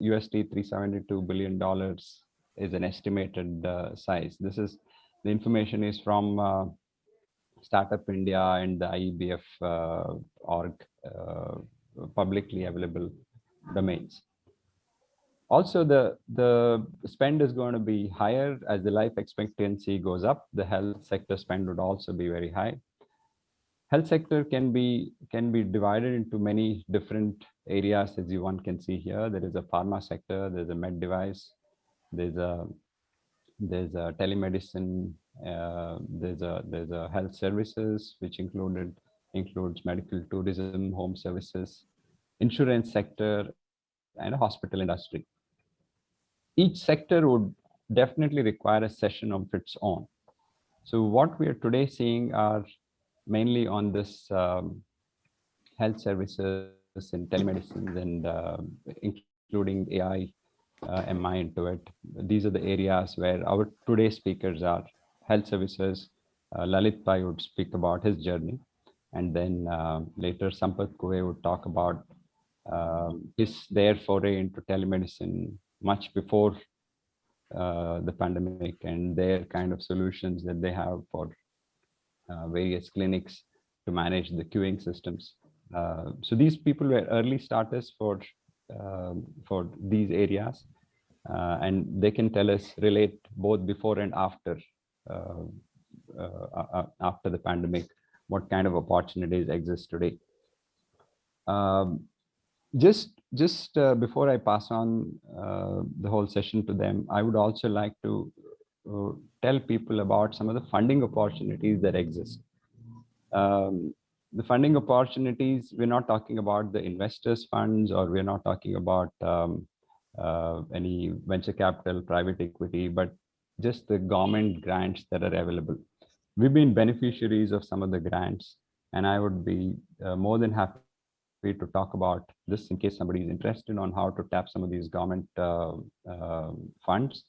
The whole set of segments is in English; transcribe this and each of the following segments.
USD $372 billion is an estimated size. This is the information is from Startup India and the IEBF org publicly available domains. Also, the spend is going to be higher as the life expectancy goes up. The health sector spend would also be very high. Health sector can be divided into many different areas, as one can see here. There is a pharma sector, there's a med device, there's a telemedicine, there's a health services, which includes medical tourism, home services, insurance sector, and a hospital industry. Each sector would definitely require a session of its own. So what we are today seeing are mainly on this health services and telemedicine and including AI, MI into it. These are the areas where our today's speakers are. Health services, Lalit Pai would speak about his journey. And then later Sampath Kuve would talk about their foray into telemedicine much before the pandemic and their kind of solutions that they have for various clinics to manage the queuing systems. So these people were early starters for these areas, and they can tell us, relate both before and after the pandemic, what kind of opportunities exist today. Just before I pass on the whole session to them, I would also like to tell people about some of the funding opportunities that exist. The funding opportunities, we're not talking about the investors funds, or we're not talking about any venture capital, private equity, but just the government grants that are available. We've been beneficiaries of some of the grants, and I would be more than happy to talk about this in case somebody is interested on how to tap some of these government funds.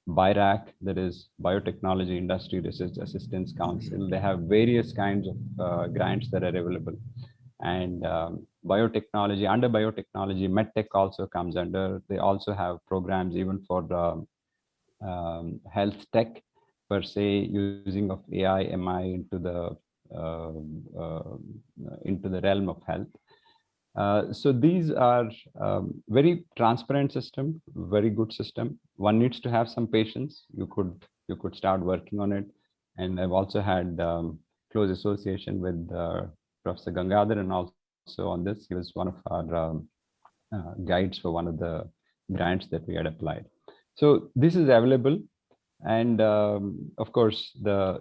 BIRAC, that is Biotechnology Industry Research Assistance Council, they have various kinds of grants that are available. And biotechnology, under biotechnology, medtech also comes under. They also have programs even for health tech per se, using of AI, MI into the realm of health. So these are very transparent system, very good system. One needs to have some patience. You could start working on it. And I've also had close association with Professor Gangadhar, and also on this, he was one of our guides for one of the grants that we had applied. So this is available. And of course, the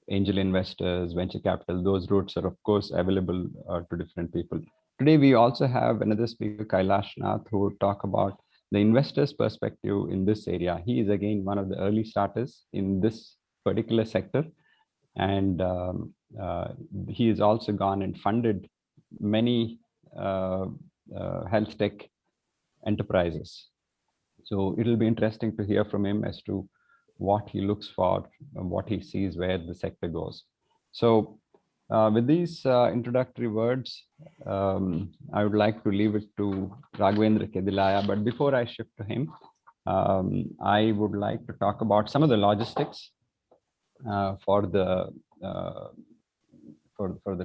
angel investors, venture capital, those routes are of course available to different people. Today, we also have another speaker, Kailash Nath, who will talk about the investor's perspective in this area. He is again one of the early starters in this particular sector. And he has also gone and funded many health tech enterprises. So it'll be interesting to hear from him as to what he looks for, what he sees, where the sector goes. So with these introductory words, I would like to leave it to Raghavendra Kedilaya. But before I shift to him, I would like to talk about some of the logistics for the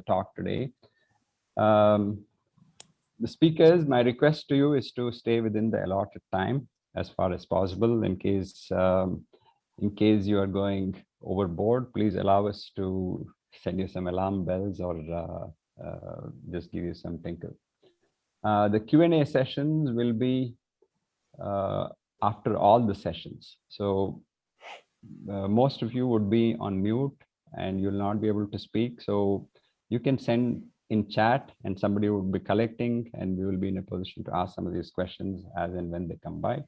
talk today. The speakers, my request to you is to stay within the allotted time as far as possible. In case you are going overboard, please allow us to send you some alarm bells or just give you some tinkle. The Q&A sessions will be after all the sessions. So most of you would be on mute and you'll not be able to speak. So you can send in chat and somebody will be collecting, and we will be in a position to ask some of these questions as and when they come by.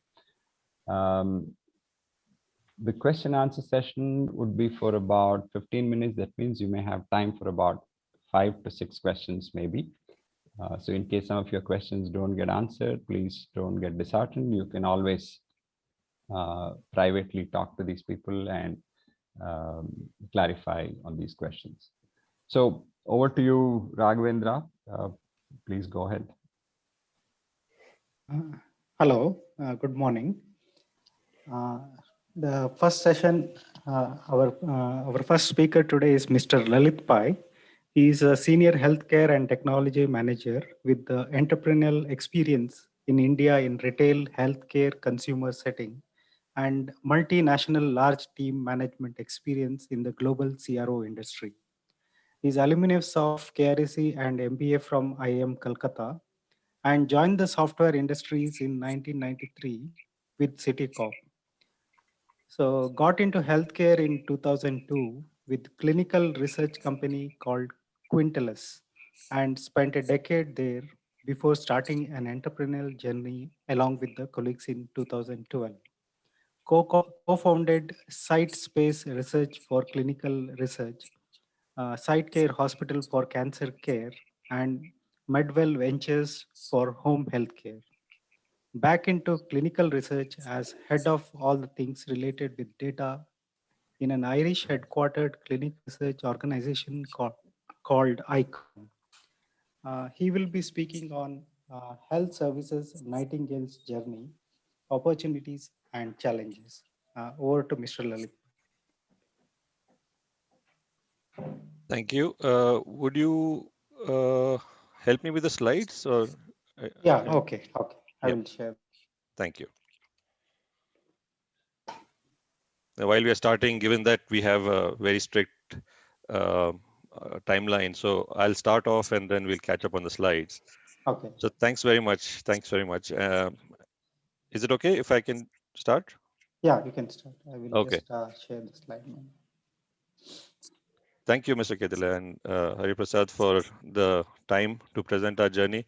The question answer session would be for about 15 minutes. That means you may have time for about 5 to 6 questions maybe. So in case some of your questions don't get answered, please don't get disheartened. You can always privately talk to these people and clarify on these questions. So over to you, Raghavendra. Please go ahead. Hello, good morning. Uh, the first session, our first speaker today is Mr. Lalit Pai. He is a senior healthcare and technology manager with the entrepreneurial experience in India in retail healthcare consumer setting and multinational large team management experience in the global CRO industry. He is alumnus of KRC and MBA from IIM Calcutta and joined the software industries in 1993 with Citicorp. So got into healthcare in 2002 with clinical research company called Quintelis and spent a decade there before starting an entrepreneurial journey along with the colleagues in 2012. Co-founded Site Space Research for Clinical Research, Site Care Hospital for Cancer Care, and Medwell Ventures for Home Healthcare. Back into clinical research as head of all the things related with data in an Irish headquartered clinic research organization called ICON. He will be speaking on health services Nightingale's journey, opportunities, and challenges. Over to Mr. Lalit. Thank you. Would you help me with the slides or? Yeah, Yeah. okay. I Yep. will share. Thank you. Now, while we are starting, given that we have a very strict uh, timeline, so I'll start off and then we'll catch up on the slides. Okay. So thanks very much. Thanks very much. Is it okay if I can start? Yeah, you can start. I will Okay. just share the slide now. Thank you, Mr. Kedila and Hariprasad, for the time to present our journey.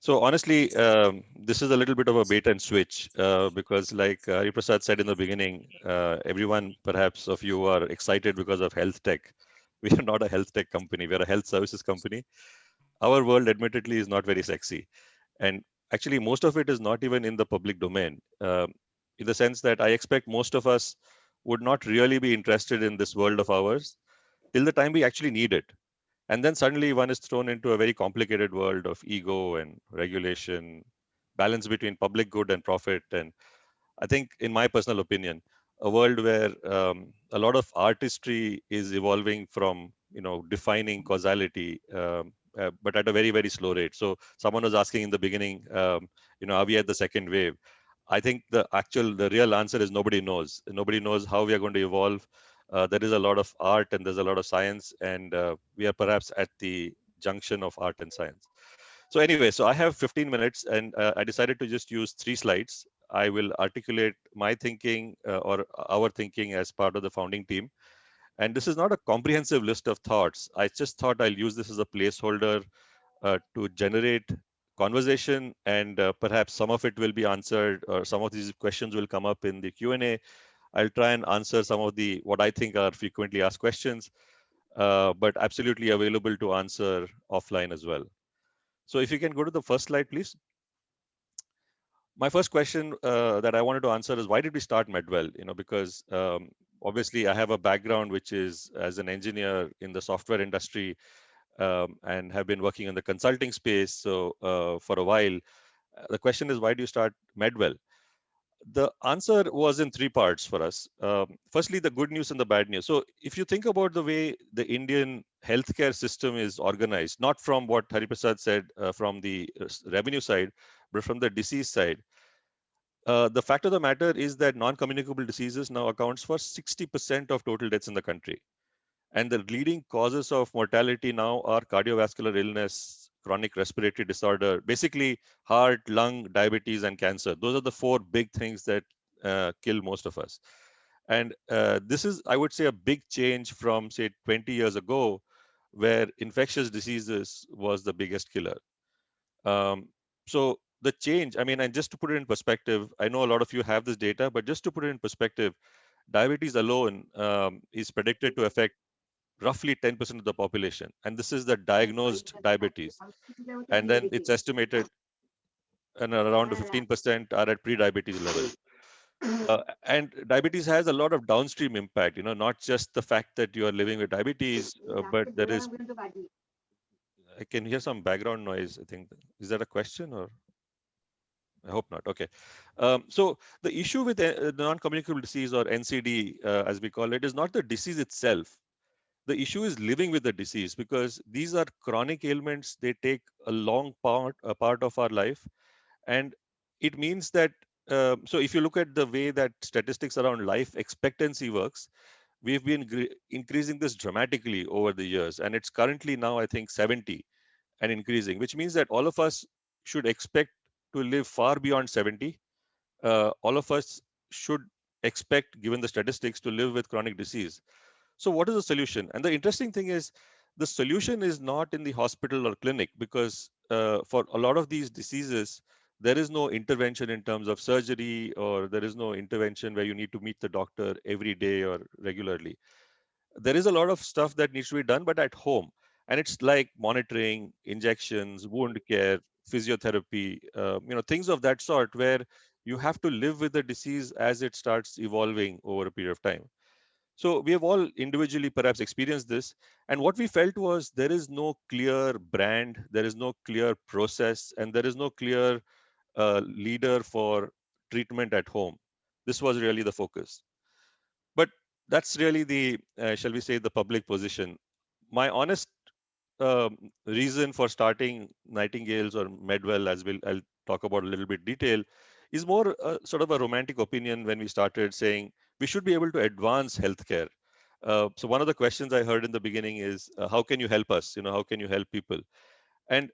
So honestly, this is a little bit of a bait and switch because, like Hariprasad said in the beginning, everyone perhaps of you are excited because of health tech. We are not a health tech company. We are a health services company. Our world, admittedly, is not very sexy, and actually, most of it is not even in the public domain. In the sense that I expect most of us would not really be interested in this world of ours till the time we actually need it. And then suddenly one is thrown into a very complicated world of ego and regulation, balance between public good and profit. And I think, in my personal opinion, a world where a lot of artistry is evolving from, defining causality, but at a very, very slow rate. So someone was asking in the beginning, are we at the second wave? I think the real answer is nobody knows. Nobody knows how we are going to evolve. There is a lot of art and there's a lot of science, and we are perhaps at the junction of art and science. So anyway, so I have 15 minutes, and I decided to just use 3 slides. I will articulate my thinking or our thinking as part of the founding team. And this is not a comprehensive list of thoughts. I just thought I'll use this as a placeholder to generate conversation, and perhaps some of it will be answered, or some of these questions will come up in the Q&A. I'll try and answer some of the what I think are frequently asked questions, but absolutely available to answer offline as well. So if you can go to the first slide, please. My first question that I wanted to answer is, why did we start Medwell? Because obviously I have a background which is as an engineer in the software industry, and have been working in the consulting space. So for a while, the question is, why do you start Medwell? The answer was in 3 parts for us. Firstly, the good news and the bad news. So if you think about the way the Indian healthcare system is organized, not from what Hariprasad said from the revenue side, but from the disease side, the fact of the matter is that non-communicable diseases now accounts for 60% of total deaths in the country. And the leading causes of mortality now are cardiovascular illness, chronic respiratory disorder, basically heart, lung, diabetes, and cancer. Those are the 4 big things that kill most of us. And this is, I would say, a big change from, say, 20 years ago, where infectious diseases was the biggest killer. Um, so the change, I mean, and just to put it in perspective, I know a lot of you have this data, but just to put it in perspective, diabetes alone is predicted to affect roughly 10% of the population. And this is the diagnosed diabetes. And then it's estimated and around 15% are at pre-diabetes level. And diabetes has a lot of downstream impact, not just the fact that you are living with diabetes, but I can hear some background noise, I think. Is that a question or? I hope not. Okay. So the issue with non-communicable disease, or NCD, as we call it, is not the disease itself. The issue is living with the disease, because these are chronic ailments. They take a part of our life, and it means that. So if you look at the way that statistics around life expectancy works, we've been increasing this dramatically over the years, and it's currently now, I think, 70 and increasing, which means that all of us should expect to live far beyond 70. All of us should expect, given the statistics, to live with chronic disease. So what is the solution? And the interesting thing is, the solution is not in the hospital or clinic, because for a lot of these diseases, there is no intervention in terms of surgery, or there is no intervention where you need to meet the doctor every day or regularly. There is a lot of stuff that needs to be done, but at home. And it's like monitoring, injections, wound care, physiotherapy, things of that sort, where you have to live with the disease as it starts evolving over a period of time. So we have all individually perhaps experienced this. And what we felt was, there is no clear brand, there is no clear process, and there is no clear leader for treatment at home. This was really the focus. But that's really the, shall we say, the public position. My honest reason for starting Nightingales or Medwell, as I'll talk about a little bit detail, is more sort of a romantic opinion when we started saying we should be able to advance healthcare. So one of the questions I heard in the beginning is, how can you help us? How can you help people? And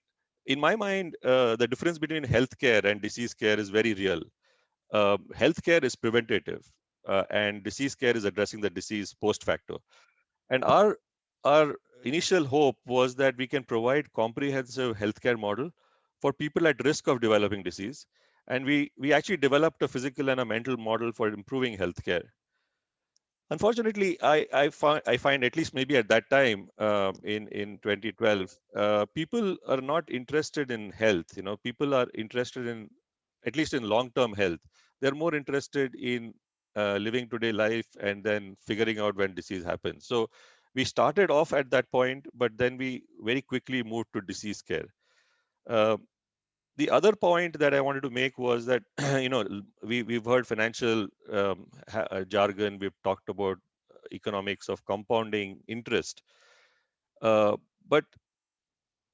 in my mind, the difference between healthcare and disease care is very real. Healthcare is preventative, and disease care is addressing the disease post facto. And our initial hope was that we can provide comprehensive healthcare model for people at risk of developing disease. And we actually developed a physical and a mental model for improving healthcare. Unfortunately, I find, at least maybe at that time, in 2012, people are not interested in health. People are interested in, at least in long-term health. They're more interested in living today life and then figuring out when disease happens. So we started off at that point, but then we very quickly moved to disease care. Uh, the other point that I wanted to make was that, we've heard financial jargon. We've talked about economics of compounding interest. Uh, but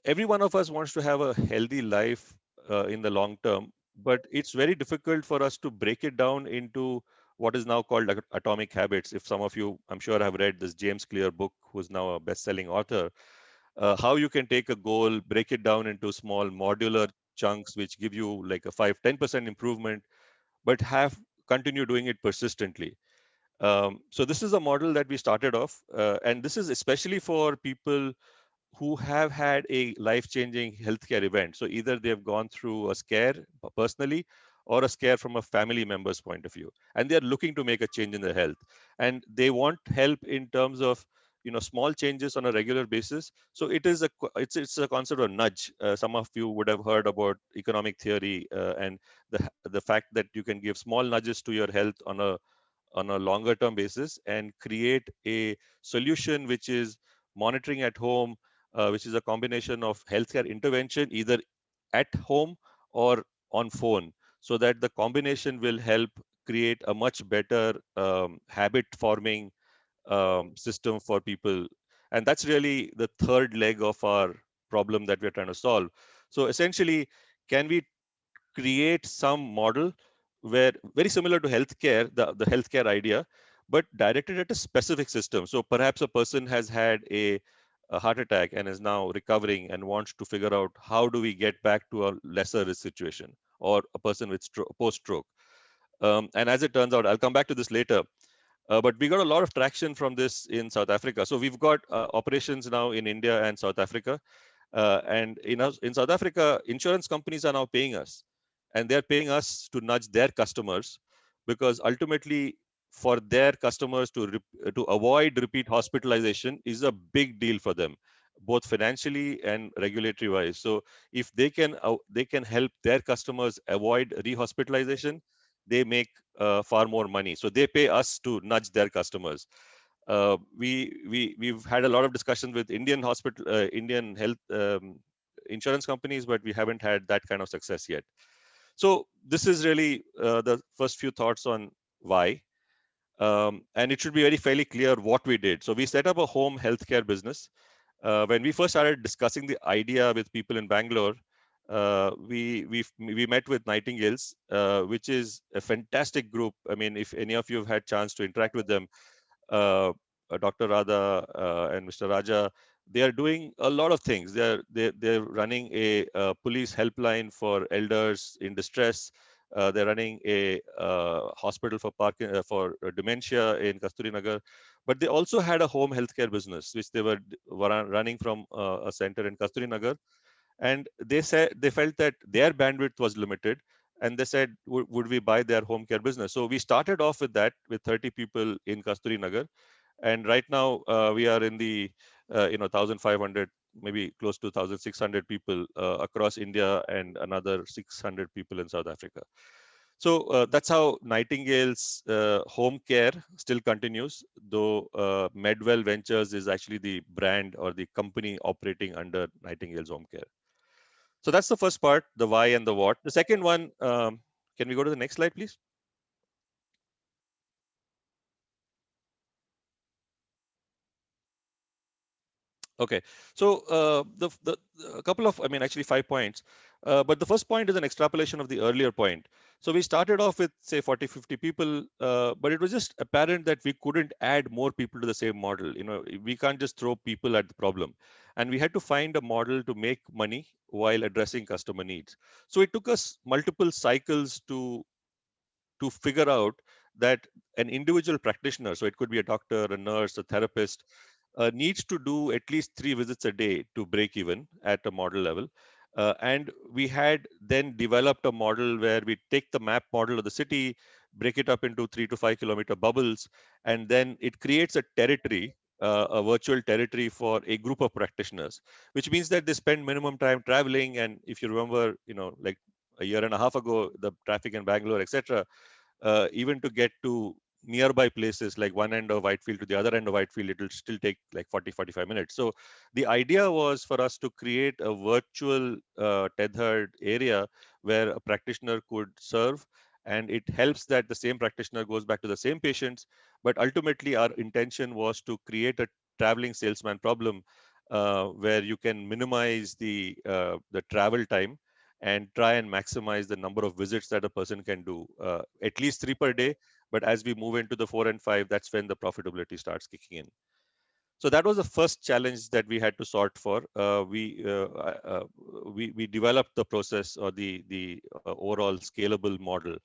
every one of us wants to have a healthy life in the long term, but it's very difficult for us to break it down into what is now called atomic habits. If some of you, I'm sure, have read this James Clear book, who's now a best-selling author, how you can take a goal, break it down into small modular chunks, which give you like a 5-10% improvement, but have continue doing it persistently. So this is a model that we started off, and this is especially for people who have had a life-changing healthcare event. So either they've gone through a scare personally, or a scare from a family member's point of view, and they're looking to make a change in their health, and they want help in terms of small changes on a regular basis. So it's a concept of nudge. Some of you would have heard about economic theory, and the fact that you can give small nudges to your health on a longer term basis and create a solution which is monitoring at home, which is a combination of healthcare intervention either at home or on phone, so that the combination will help create a much better habit forming system for people. And that's really the third leg of our problem that we're trying to solve. So essentially, can we create some model where, very similar to healthcare, the healthcare idea, but directed at a specific system? So perhaps a person has had a heart attack and is now recovering and wants to figure out, how do we get back to a lesser risk situation, or a person with post stroke. And as it turns out, I'll come back to this later, but we got a lot of traction from this in South Africa. So we've got operations now in India and South Africa. And in South Africa, insurance companies are now paying us, and they're paying us to nudge their customers, because ultimately, for their customers to avoid repeat hospitalization is a big deal for them, both financially and regulatory wise. So if they can help their customers avoid rehospitalization, they make far more money. So they pay us to nudge their customers. We've had a lot of discussions with Indian health insurance companies, but we haven't had that kind of success yet. So this is really the first few thoughts on why. And it should be very fairly clear what we did. So we set up a home healthcare business. When we first started discussing the idea with people in Bangalore, we met with Nightingales, which is a fantastic group. I mean, if any of you have had chance to interact with them, uh, Dr. Radha and Mr. Raja, they are doing a lot of things. They're running a police helpline for elders in distress. They're running a hospital for dementia in Kasturi Nagar, but they also had a home healthcare business which they were running from a center in Kasturi Nagar. And they said they felt that their bandwidth was limited, and they said, would we buy their home care business? So we started off with that, with 30 people in Kasturi Nagar, and right now we are in the 1,500, maybe close to 1,600 people across India, and another 600 people in South Africa. So that's how Nightingale's home care still continues, though Medwell Ventures is actually the brand or the company operating under Nightingale's home care. So that's the first part, the why and the what. The second one, can we go to the next slide, please? Okay, so a couple of, I mean, actually 5 points, but the first point is an extrapolation of the earlier point. So we started off with, say, 40, 50 people, but it was just apparent that we couldn't add more people to the same model. We can't just throw people at the problem, and we had to find a model to make money while addressing customer needs. So it took us multiple cycles to figure out that an individual practitioner, so it could be a doctor, a nurse, a therapist, needs to do at least 3 visits a day to break even at a model level. And we had then developed a model where we take the map model of the city, break it up into 3 to 5 kilometer bubbles, and then it creates a territory, a virtual territory for a group of practitioners, which means that they spend minimum time traveling. And if you remember, like a year and a half ago, the traffic in Bangalore, etc., even to get to nearby places like one end of Whitefield to the other end of Whitefield, it will still take like 40, 45 minutes. So the idea was for us to create a virtual tethered area where a practitioner could serve. And it helps that the same practitioner goes back to the same patients. But ultimately, our intention was to create a traveling salesman problem, where you can minimize the travel time and try and maximize the number of visits that a person can do, at least 3 per day. But as we move into the 4 and 5, that's when the profitability starts kicking in. So that was the first challenge that we had to sort for. We developed the process, or the overall scalable model.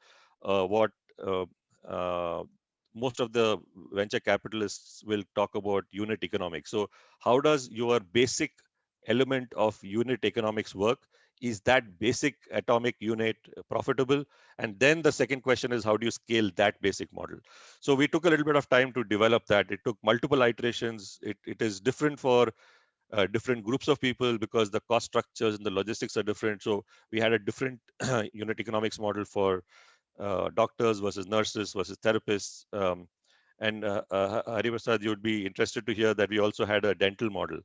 What uh, most of the venture capitalists will talk about unit economics. So how does your basic element of unit economics work? Is that basic atomic unit profitable? And then the second question is, how do you scale that basic model? So we took a little bit of time to develop that. It took multiple iterations. It is different for different groups of people because the cost structures and the logistics are different. So we had a different unit economics model for doctors versus nurses versus therapists. And Hariprasad, you would be interested to hear that we also had a dental model,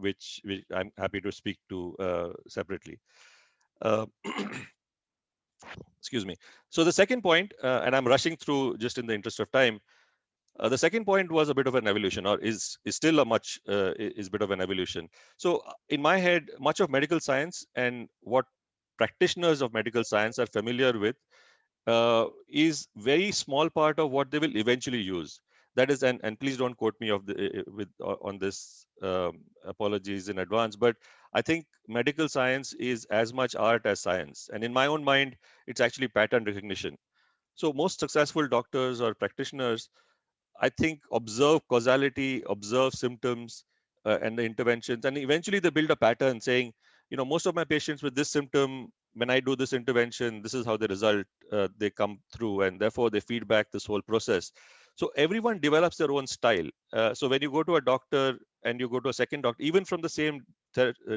which I'm happy to speak to separately. Uh, excuse me. So the second point, and I'm rushing through just in the interest of time. The second point was a bit of an evolution, or is still is bit of an evolution. So in my head, much of medical science and what practitioners of medical science are familiar with is very small part of what they will eventually use. That is, and please don't quote me on this. Apologies in advance, but I think medical science is as much art as science, and in my own mind, it's actually pattern recognition. So most successful doctors or practitioners, I think, observe causality, observe symptoms, and the interventions, and eventually they build a pattern saying, most of my patients with this symptom, when I do this intervention, this is how the result they come through, and therefore they feedback this whole process. So everyone develops their own style. So when you go to a doctor and you go to a second doctor, even from the same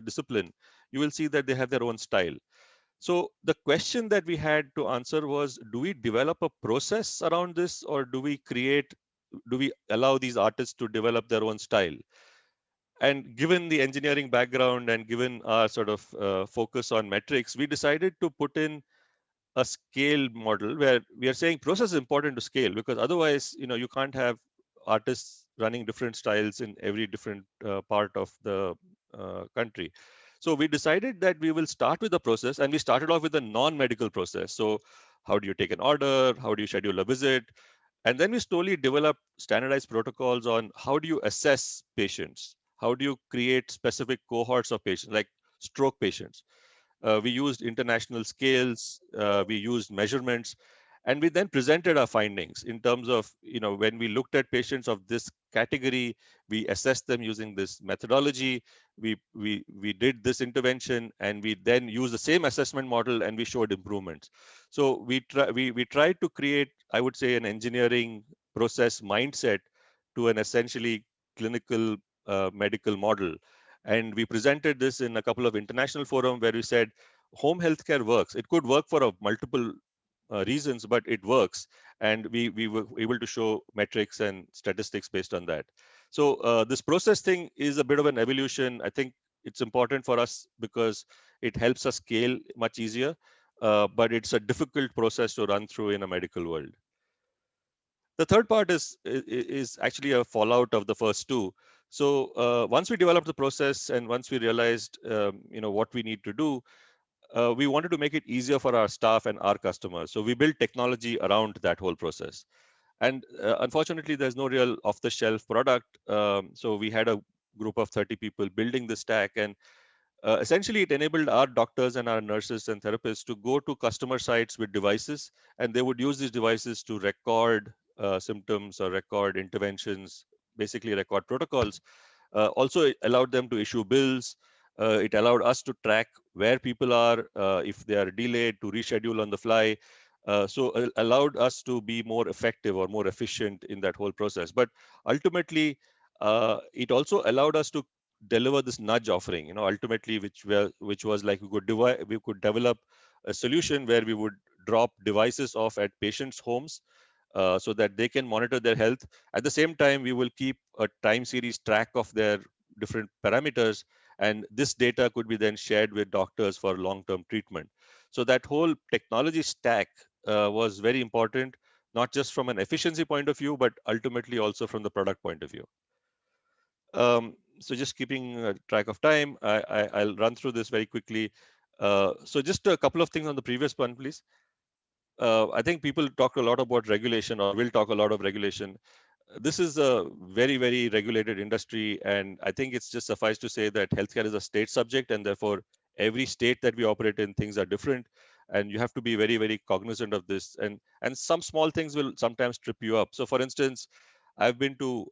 discipline, you will see that they have their own style. So the question that we had to answer was, do we develop a process around this, or do we allow these artists to develop their own style? And given the engineering background and given our sort of focus on metrics, we decided to put in a scale model where we are saying process is important to scale, because otherwise, you can't have artists running different styles in every different part of the country. So we decided that we will start with the process, and we started off with a non-medical process. So how do you take an order? How do you schedule a visit? And then we slowly developed standardized protocols on how do you assess patients? How do you create specific cohorts of patients, like stroke patients? We used international scales, we used measurements, and we then presented our findings in terms of, when we looked at patients of this category, we assessed them using this methodology, we did this intervention, and we then used the same assessment model, and we showed improvements. So we tried to create, I would say, an engineering process mindset to an essentially clinical medical model. And we presented this in a couple of international forums where we said home healthcare works. It could work for a multiple reasons, but it works. And we were able to show metrics and statistics based on that. So this process thing is a bit of an evolution. I think it's important for us because it helps us scale much easier, but it's a difficult process to run through in a medical world. The third part is actually a fallout of the first two. So once we developed the process and once we realized what we need to do, we wanted to make it easier for our staff and our customers. So we built technology around that whole process. And unfortunately, there's no real off-the-shelf product. So we had a group of 30 people building the stack, and essentially, it enabled our doctors and our nurses and therapists to go to customer sites with devices, and they would use these devices to record symptoms or record interventions, basically record protocols. Also, it allowed them to issue bills. It allowed us to track where people are, if they are delayed, to reschedule on the fly. So it allowed us to be more effective or more efficient in that whole process. But ultimately, it also allowed us to deliver this nudge offering, ultimately, which was like we could develop a solution where we would drop devices off at patients' homes, so that they can monitor their health. At the same time, we will keep a time series track of their different parameters, and this data could be then shared with doctors for long-term treatment. So that whole technology stack was very important, not just from an efficiency point of view, but ultimately also from the product point of view. So just keeping track of time, I'll run through this very quickly. So just a couple of things on the previous one, please. I think people talk a lot about regulation, or will talk a lot of regulation. This is a very, very regulated industry, and I think it's just suffice to say that healthcare is a state subject, and therefore every state that we operate in, things are different, and you have to be very, very cognizant of this. And some small things will sometimes trip you up. So, for instance, I've been to.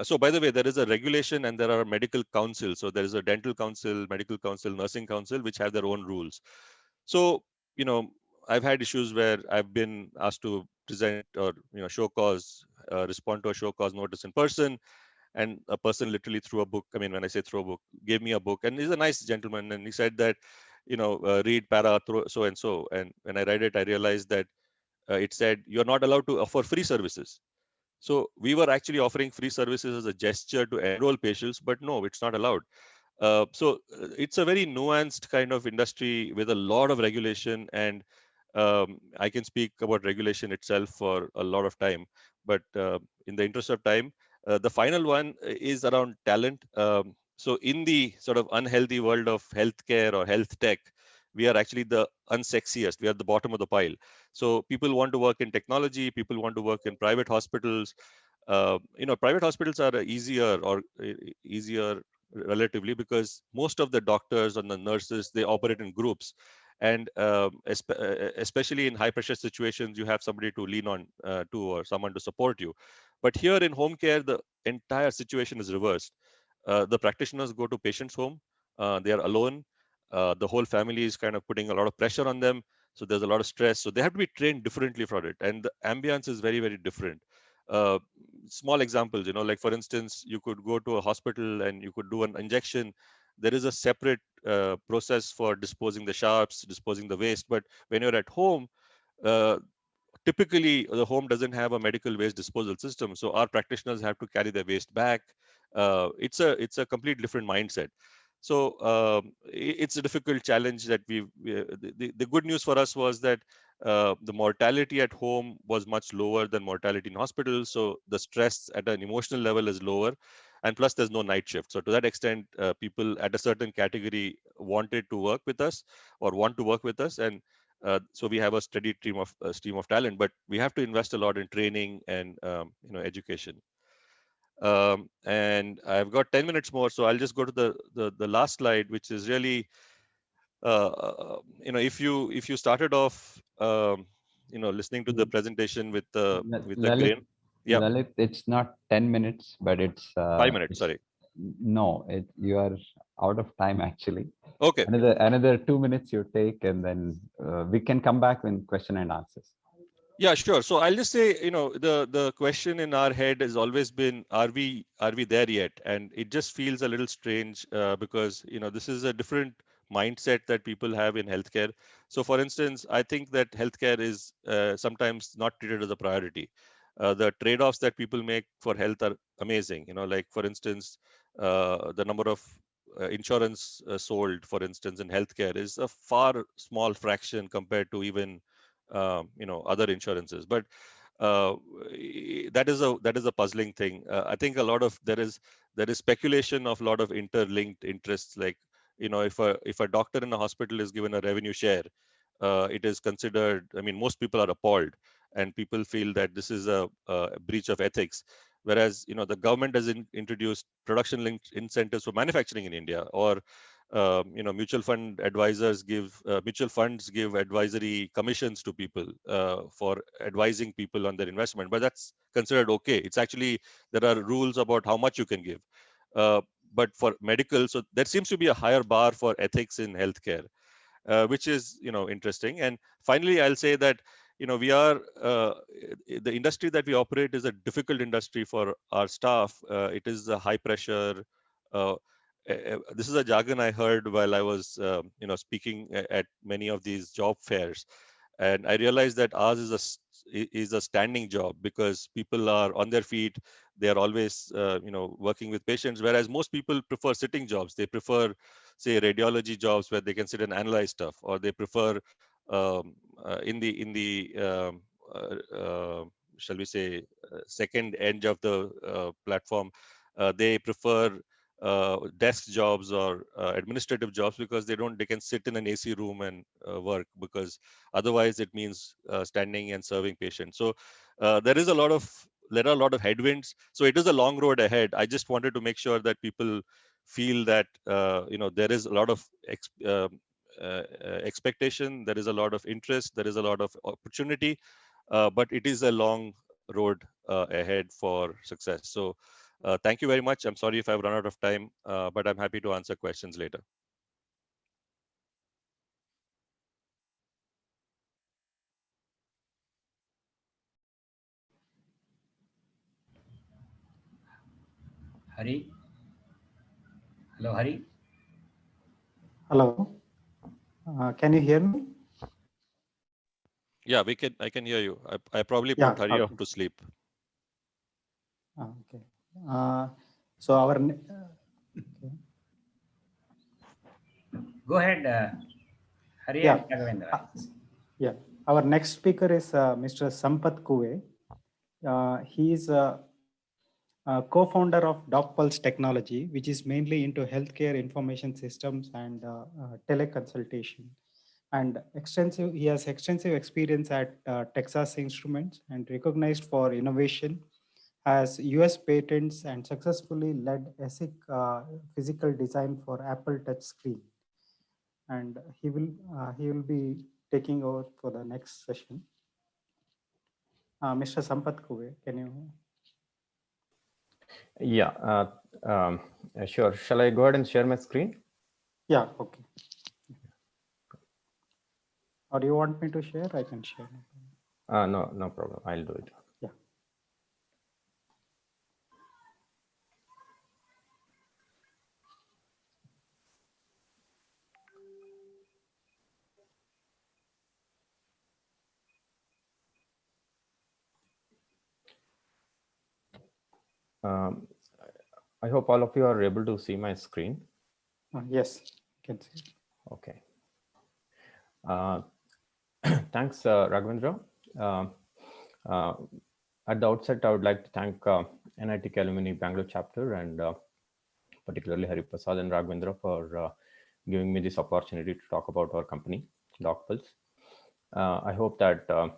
So, by the way, there is a regulation and there are medical councils. So there is a dental council, medical council, nursing council, which have their own rules. So, you know, I've had issues where I've been asked to present or show cause, respond to a show cause notice in person, and a person literally threw a book. I mean, when I say throw a book, gave me a book, and he's a nice gentleman, and he said that, read para so and so. And when I read it, I realized that it said you're not allowed to offer free services. So we were actually offering free services as a gesture to enroll patients, but no, it's not allowed. So it's a very nuanced kind of industry with a lot of regulation, and I can speak about regulation itself for a lot of time. But in the interest of time, the final one is around talent. So in the sort of unhealthy world of healthcare or health tech, we are actually the unsexiest. We are at the bottom of the pile. So people want to work in technology. People want to work in private hospitals. Private hospitals are easier relatively, because most of the doctors and the nurses, they operate in groups, and especially in high pressure situations, you have somebody to lean on to, or someone to support you. But here in home care, the entire situation is reversed. The practitioners go to patients home, they are alone, the whole family is kind of putting a lot of pressure on them, so there's a lot of stress, so they have to be trained differently for it, and the ambience is very, very different. uh, Small examples, like for instance, you could go to a hospital and you could do an injection. There is a separate process for disposing the sharps, disposing the waste. But when you're at home, uh, typically the home doesn't have a medical waste disposal system, so our practitioners have to carry their waste back. It's a complete different mindset. So it's a difficult challenge that the good news for us was that the mortality at home was much lower than mortality in hospitals. So the stress at an emotional level is lower. And plus there's no night shift. So to that extent, people at a certain category wanted to work with us or want to work with us. And so we have a steady stream of talent, but we have to invest a lot in training and education. And I've got 10 minutes more, so I'll just go to the last slide, which is really, if you started off, listening to the presentation with the Lalit, grain. Yeah, Lalit, it's not 10 minutes, but 5 minutes. it's Sorry. no, you are out of time actually. Okay. Another 2 minutes you take, and then we can come back in question and answers. Yeah, sure. So I'll just say, the question in our head has always been, are we there yet? And it just feels a little strange because this is a different mindset that people have in healthcare. So, for instance, I think that healthcare is sometimes not treated as a priority. The trade-offs that people make for health are amazing. Like for instance, the number of insurance sold, for instance, in healthcare is a far small fraction compared to even other insurances. But uh, that is a puzzling thing. I think a lot of there is speculation of a lot of interlinked interests. Like if a doctor in a hospital is given a revenue share, it is considered. I mean, most people are appalled, and people feel that this is a breach of ethics. Whereas the government has introduced production linked incentives for manufacturing in India, or mutual funds give advisory commissions to people for advising people on their investment, but that's considered okay. It's actually, there are rules about how much you can give, uh, but for medical, so there seems to be a higher bar for ethics in healthcare, which is interesting. And finally, I'll say that we are the industry that we operate is a difficult industry for our staff. It is a high pressure. This is a jargon I heard while I was speaking at many of these job fairs, and I realized that ours is a standing job because people are on their feet. They are always working with patients, whereas most people prefer sitting jobs. They prefer, say, radiology jobs where they can sit and analyze stuff, or they prefer in the shall we say second edge of the platform, they prefer desk jobs or administrative jobs because they can sit in an AC room and work, because otherwise it means standing and serving patients. So there are a lot of headwinds. So it is a long road ahead. I just wanted to make sure that people feel that there is a lot of expectation, there is a lot of interest, there is a lot of opportunity, but it is a long road ahead for success. So thank you very much. I'm sorry if I've run out of time, but I'm happy to answer questions later. Hari? Hello, Hari? Hello. Can you hear me? Yeah, I can hear you. I probably Yeah. put Hari off Okay. to sleep. Okay. So our okay. Go ahead, Hari Yeah. and Raghavendra. Yeah. Our next speaker is Mr. Sampath Kuve. He is co-founder of DocPulse Technology, which is mainly into healthcare information systems and teleconsultation. And he has extensive experience at Texas Instruments and recognized for innovation, has US patents, and successfully led ASIC physical design for Apple Touchscreen. And he will be taking over for the next session. Mr. Sampath Kuve, can you? Yeah, sure. Shall I go ahead and share my screen? Yeah, okay. Or do you want me to share? I can share. No problem. I'll do it. Yeah. I hope all of you are able to see my screen. Yes, you can see. Okay. Thanks, Raghavendra. Uh, uh, at the outset, I would like to thank NITK Alumni Bangalore Chapter and particularly Hari Prasad and Raghavendra for giving me this opportunity to talk about our company, DocPulse. I hope that our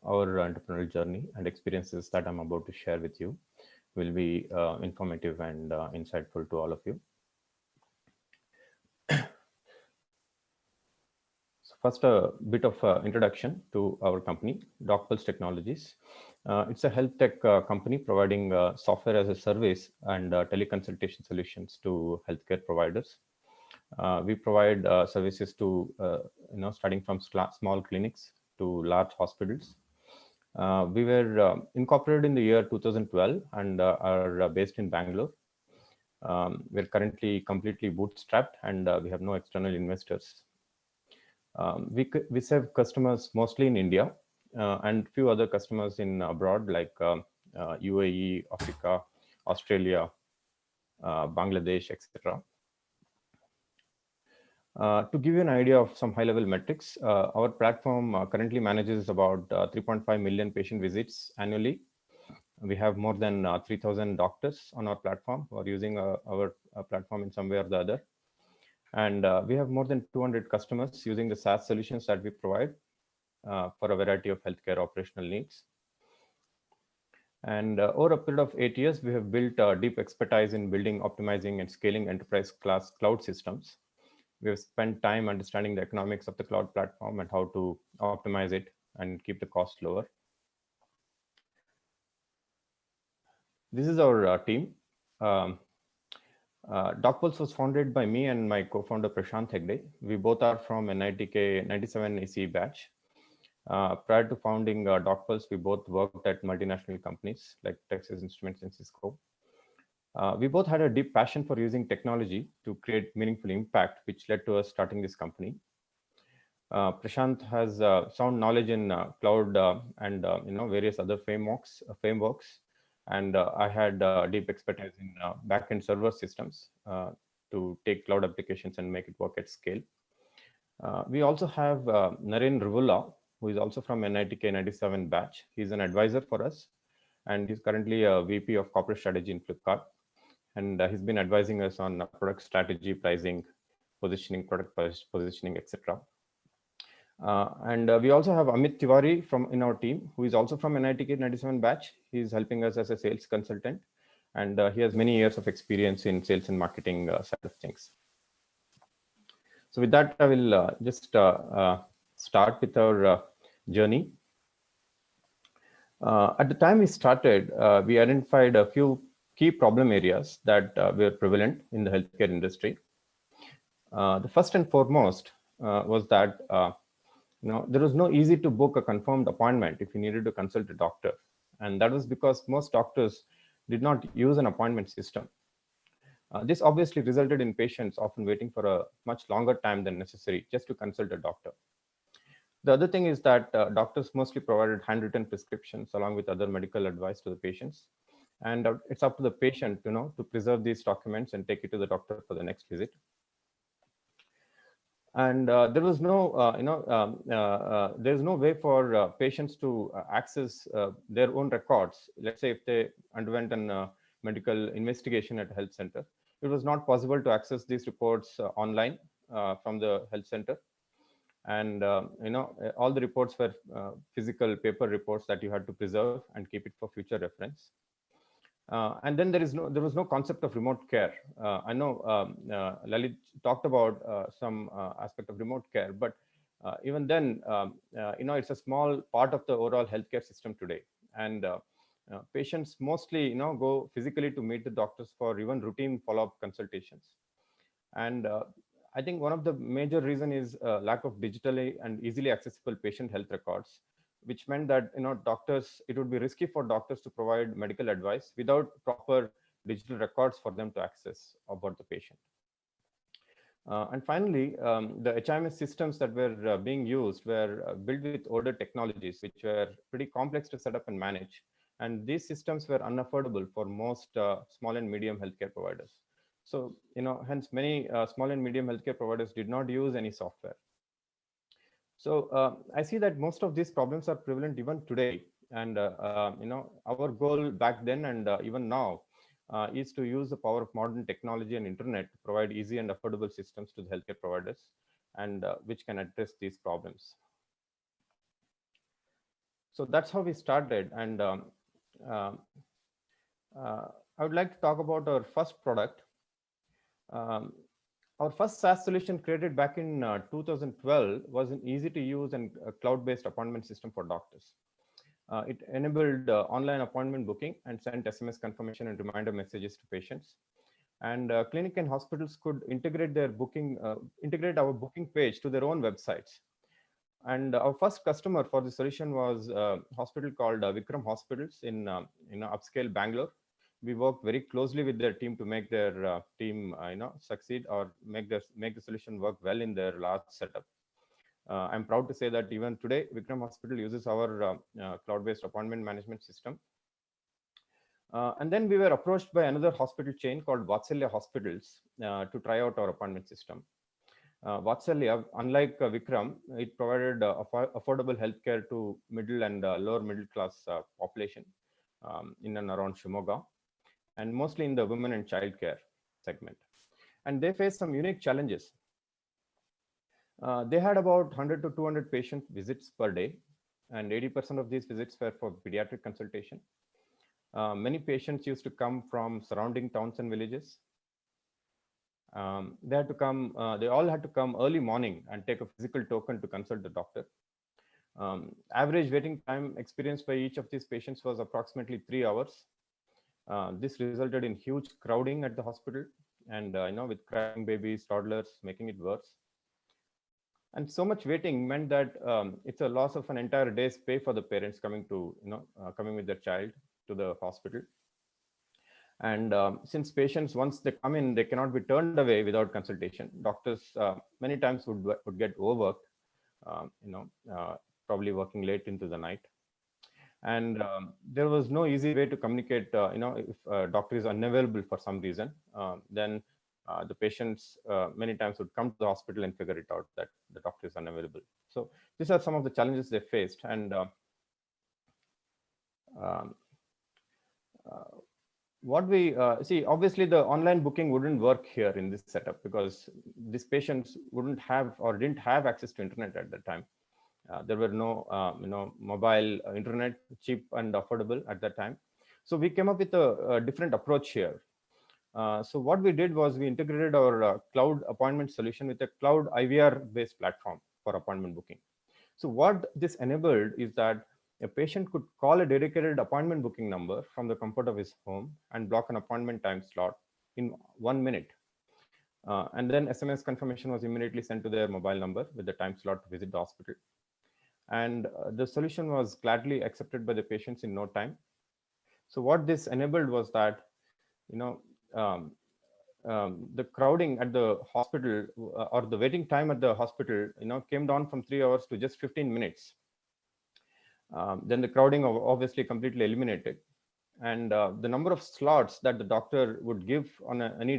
entrepreneurial journey and experiences that I'm about to share with you will be informative and insightful to all of you. So first, a bit of introduction to our company, DocPulse Technologies. It's a health tech company providing software as a service and teleconsultation solutions to healthcare providers. We provide services to, starting from small clinics to large hospitals. We were incorporated in the year 2012 and are based in Bangalore. We're currently completely bootstrapped and we have no external investors. We serve customers mostly in India and few other customers in abroad like UAE, Africa, Australia, Bangladesh, etc. To give you an idea of some high-level metrics, our platform currently manages about 3.5 million patient visits annually. We have more than 3,000 doctors on our platform who are using our platform in some way or the other. And we have more than 200 customers using the SaaS solutions that we provide for a variety of healthcare operational needs. And over a period of 8 years, we have built deep expertise in building, optimizing, and scaling enterprise class cloud systems. We have spent time understanding the economics of the cloud platform and how to optimize it and keep the cost lower. This is our team. DocPulse was founded by me and my co-founder Prashant Hegde. We both are from NITK 97 ACE batch. Prior to founding DocPulse, we both worked at multinational companies like Texas Instruments and Cisco. We both had a deep passion for using technology to create meaningful impact, which led to us starting this company. Prashant has sound knowledge in cloud and various other frameworks. And I had deep expertise in backend server systems to take cloud applications and make it work at scale. We also have Naren Rivula, who is also from NITK 97 batch. He's an advisor for us, and he's currently a VP of corporate strategy in Flipkart. And he's been advising us on product strategy, pricing, positioning, product positioning, etc. And we also have Amit Tiwari in our team, who is also from NITK 97 batch. He's helping us as a sales consultant, and he has many years of experience in sales and marketing side of things. So with that, I will just start with our journey. At the time we started, we identified a few key problem areas that were prevalent in the healthcare industry. The first and foremost was that there was no easy to book a confirmed appointment if you needed to consult a doctor. And that was because most doctors did not use an appointment system. This obviously resulted in patients often waiting for a much longer time than necessary just to consult a doctor. The other thing is that doctors mostly provided handwritten prescriptions along with other medical advice to the patients. And it's up to the patient, to preserve these documents and take it to the doctor for the next visit. And there was no, there's no way for patients to access their own records. Let's say if they underwent an medical investigation at a health center, it was not possible to access these reports online from the health center. And all the reports were physical paper reports that you had to preserve and keep it for future reference. And then there was no concept of remote care. I know Lalit talked about some aspect of remote care, but even then, it's a small part of the overall healthcare system today. And patients mostly, go physically to meet the doctors for even routine follow-up consultations. And I think one of the major reason is lack of digitally and easily accessible patient health records, which meant that it would be risky for doctors to provide medical advice without proper digital records for them to access about the patient. And finally, the HIMS systems that were being used were built with older technologies, which were pretty complex to set up and manage. And these systems were unaffordable for most small and medium healthcare providers. So, hence many small and medium healthcare providers did not use any software. So I see that most of these problems are prevalent even today. And, our goal back then and even now is to use the power of modern technology and internet to provide easy and affordable systems to the healthcare providers, and which can address these problems. So that's how we started. And uh, I would like to talk about our first product. Um, our first SaaS solution created back in 2012 was an easy to use and cloud-based appointment system for doctors. It enabled online appointment booking and sent SMS confirmation and reminder messages to patients. And clinic and hospitals could integrate their booking, integrate our booking page to their own websites. And our first customer for the solution was a hospital called Vikram Hospitals in upscale Bangalore. We worked very closely with their team to make their team succeed, or make the solution work well in their large setup. I'm proud to say that even today, Vikram Hospital uses our cloud-based appointment management system. And then we were approached by another hospital chain called Vatsalya Hospitals to try out our appointment system. Vatsalya, unlike Vikram, it provided affordable healthcare to middle and lower middle class population in and around Shimoga, and mostly in the women and child care segment. And they faced some unique challenges. They had about 100 to 200 patient visits per day, and 80% of these visits were for pediatric consultation. Many patients used to come from surrounding towns and villages. They all had to come early morning and take a physical token to consult the doctor. Average waiting time experienced by each of these patients was approximately 3 hours. This resulted in huge crowding at the hospital, and with crying babies, toddlers, making it worse. And so much waiting meant that it's a loss of an entire day's pay for the parents coming with their child to the hospital. And since patients, once they come in, they cannot be turned away without consultation. Doctors many times would get overworked, probably working late into the night. And there was no easy way to communicate. If a doctor is unavailable for some reason, then the patients many times would come to the hospital and figure it out that the doctor is unavailable. So these are some of the challenges they faced. And what we see, obviously the online booking wouldn't work here in this setup, because these patients wouldn't have or didn't have access to internet at that time. There were no mobile internet, cheap and affordable at that time. So we came up with a different approach here. So what we did was we integrated our cloud appointment solution with a cloud IVR based platform for appointment booking. So what this enabled is that a patient could call a dedicated appointment booking number from the comfort of his home and block an appointment time slot in 1 minute. And then SMS confirmation was immediately sent to their mobile number with the time slot to visit the hospital. And the solution was gladly accepted by the patients in no time. So what this enabled was that, the crowding at the hospital or the waiting time at the hospital, came down from 3 hours to just 15 minutes. Then the crowding obviously completely eliminated. And the number of slots that the doctor would give on any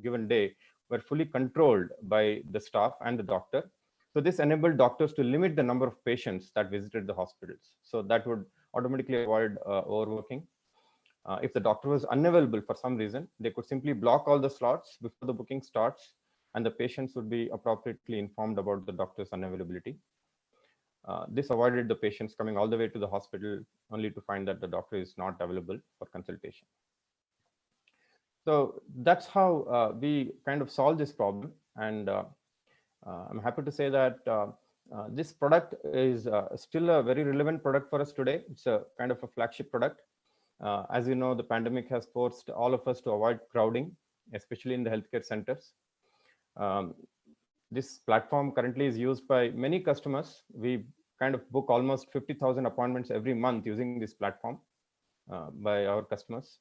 given day were fully controlled by the staff and the doctor. So this enabled doctors to limit the number of patients that visited the hospitals. So that would automatically avoid overworking. If the doctor was unavailable for some reason, they could simply block all the slots before the booking starts, and the patients would be appropriately informed about the doctor's unavailability. This avoided the patients coming all the way to the hospital only to find that the doctor is not available for consultation. So that's how we kind of solved this problem. And I'm happy to say that this product is still a very relevant product for us today. It's a kind of a flagship product. As you know, the pandemic has forced all of us to avoid crowding, especially in the healthcare centers. This platform currently is used by many customers. We kind of book almost 50,000 appointments every month using this platform by our customers.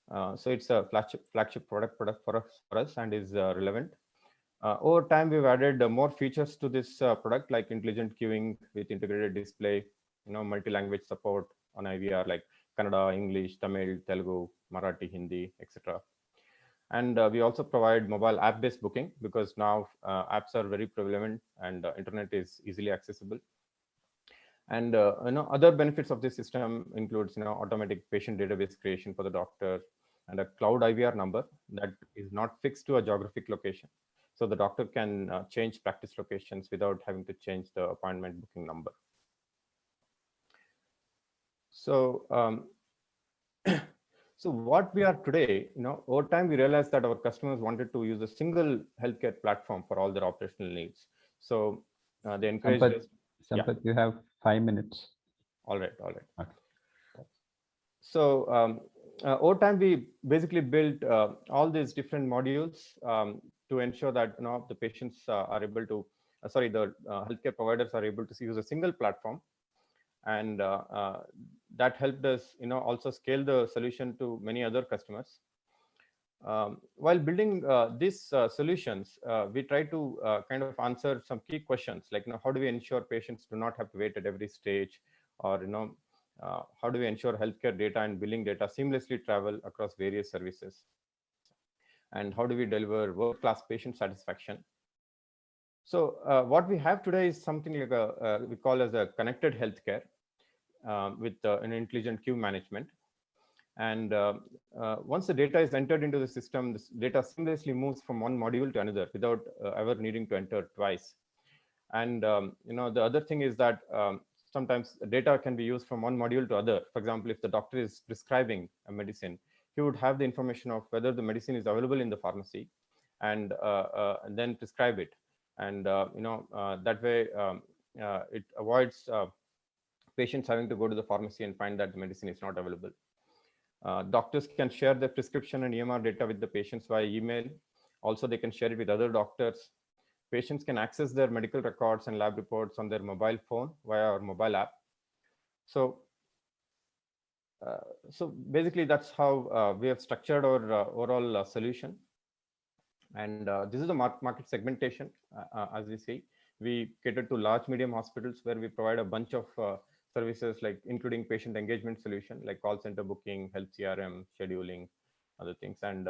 So it's a flagship product for us and is relevant. Over time, we've added more features to this product, like intelligent queuing with integrated display, multi-language support on IVR, like Kannada, English, Tamil, Telugu, Marathi, Hindi, etc. And we also provide mobile app-based booking, because now apps are very prevalent and internet is easily accessible. And other benefits of this system includes automatic patient database creation for the doctor, and a cloud IVR number that is not fixed to a geographic location. So the doctor can change practice locations without having to change the appointment booking number. So so what we are today, over time we realized that our customers wanted to use a single healthcare platform for all their operational needs. So they encouraged us. Sampath, you have 5 minutes. All right. Okay. So over time, we basically built all these different modules to ensure that the patients are able to, the healthcare providers are able to use a single platform, and that helped us, also scale the solution to many other customers. While building these solutions, we try to kind of answer some key questions, like how do we ensure patients do not have to wait at every stage, or how do we ensure healthcare data and billing data seamlessly travel across various services, and how do we deliver world-class patient satisfaction. So what we have today is something like we call as a connected healthcare with an intelligent queue management. And once the data is entered into the system, this data seamlessly moves from one module to another without ever needing to enter twice. And the other thing is that sometimes data can be used from one module to other. For example, if the doctor is prescribing a medicine, he would have the information of whether the medicine is available in the pharmacy, and then prescribe it. And that way it avoids patients having to go to the pharmacy and find that the medicine is not available. Doctors can share their prescription and EMR data with the patients via email. Also, they can share it with other doctors. Patients can access their medical records and lab reports on their mobile phone via our mobile app. So basically, that's how we have structured our overall solution. And this is the market segmentation. As we see, we cater to large, medium hospitals, where we provide a bunch of services, like including patient engagement solution, like call center booking, health CRM, scheduling, other things. And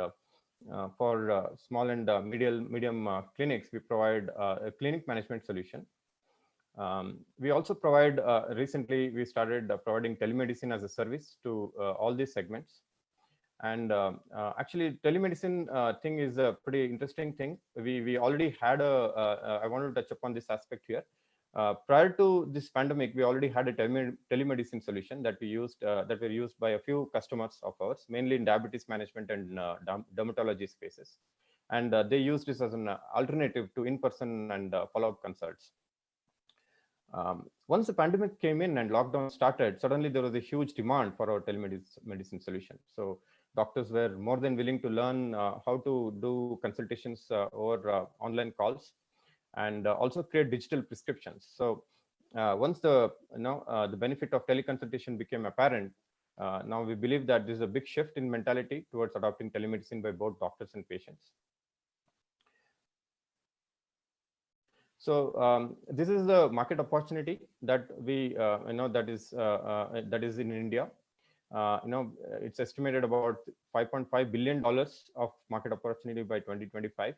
for small and medium clinics, we provide a clinic management solution. We also provide, recently we started providing telemedicine as a service to all these segments. And actually, telemedicine thing is a pretty interesting thing. We already had I wanted to touch upon this aspect here. Prior to this pandemic, we already had a telemedicine solution that we used, that were used by a few customers of ours, mainly in diabetes management and dermatology spaces. And they used this as an alternative to in-person and follow-up consults. Once the pandemic came in and lockdown started, suddenly there was a huge demand for our telemedicine solution. So doctors were more than willing to learn how to do consultations over online calls, and also create digital prescriptions. So once the benefit of teleconsultation became apparent, now we believe that there's a big shift in mentality towards adopting telemedicine by both doctors and patients. So this is the market opportunity that we that is in India. It's estimated about $5.5 billion of market opportunity by 2025.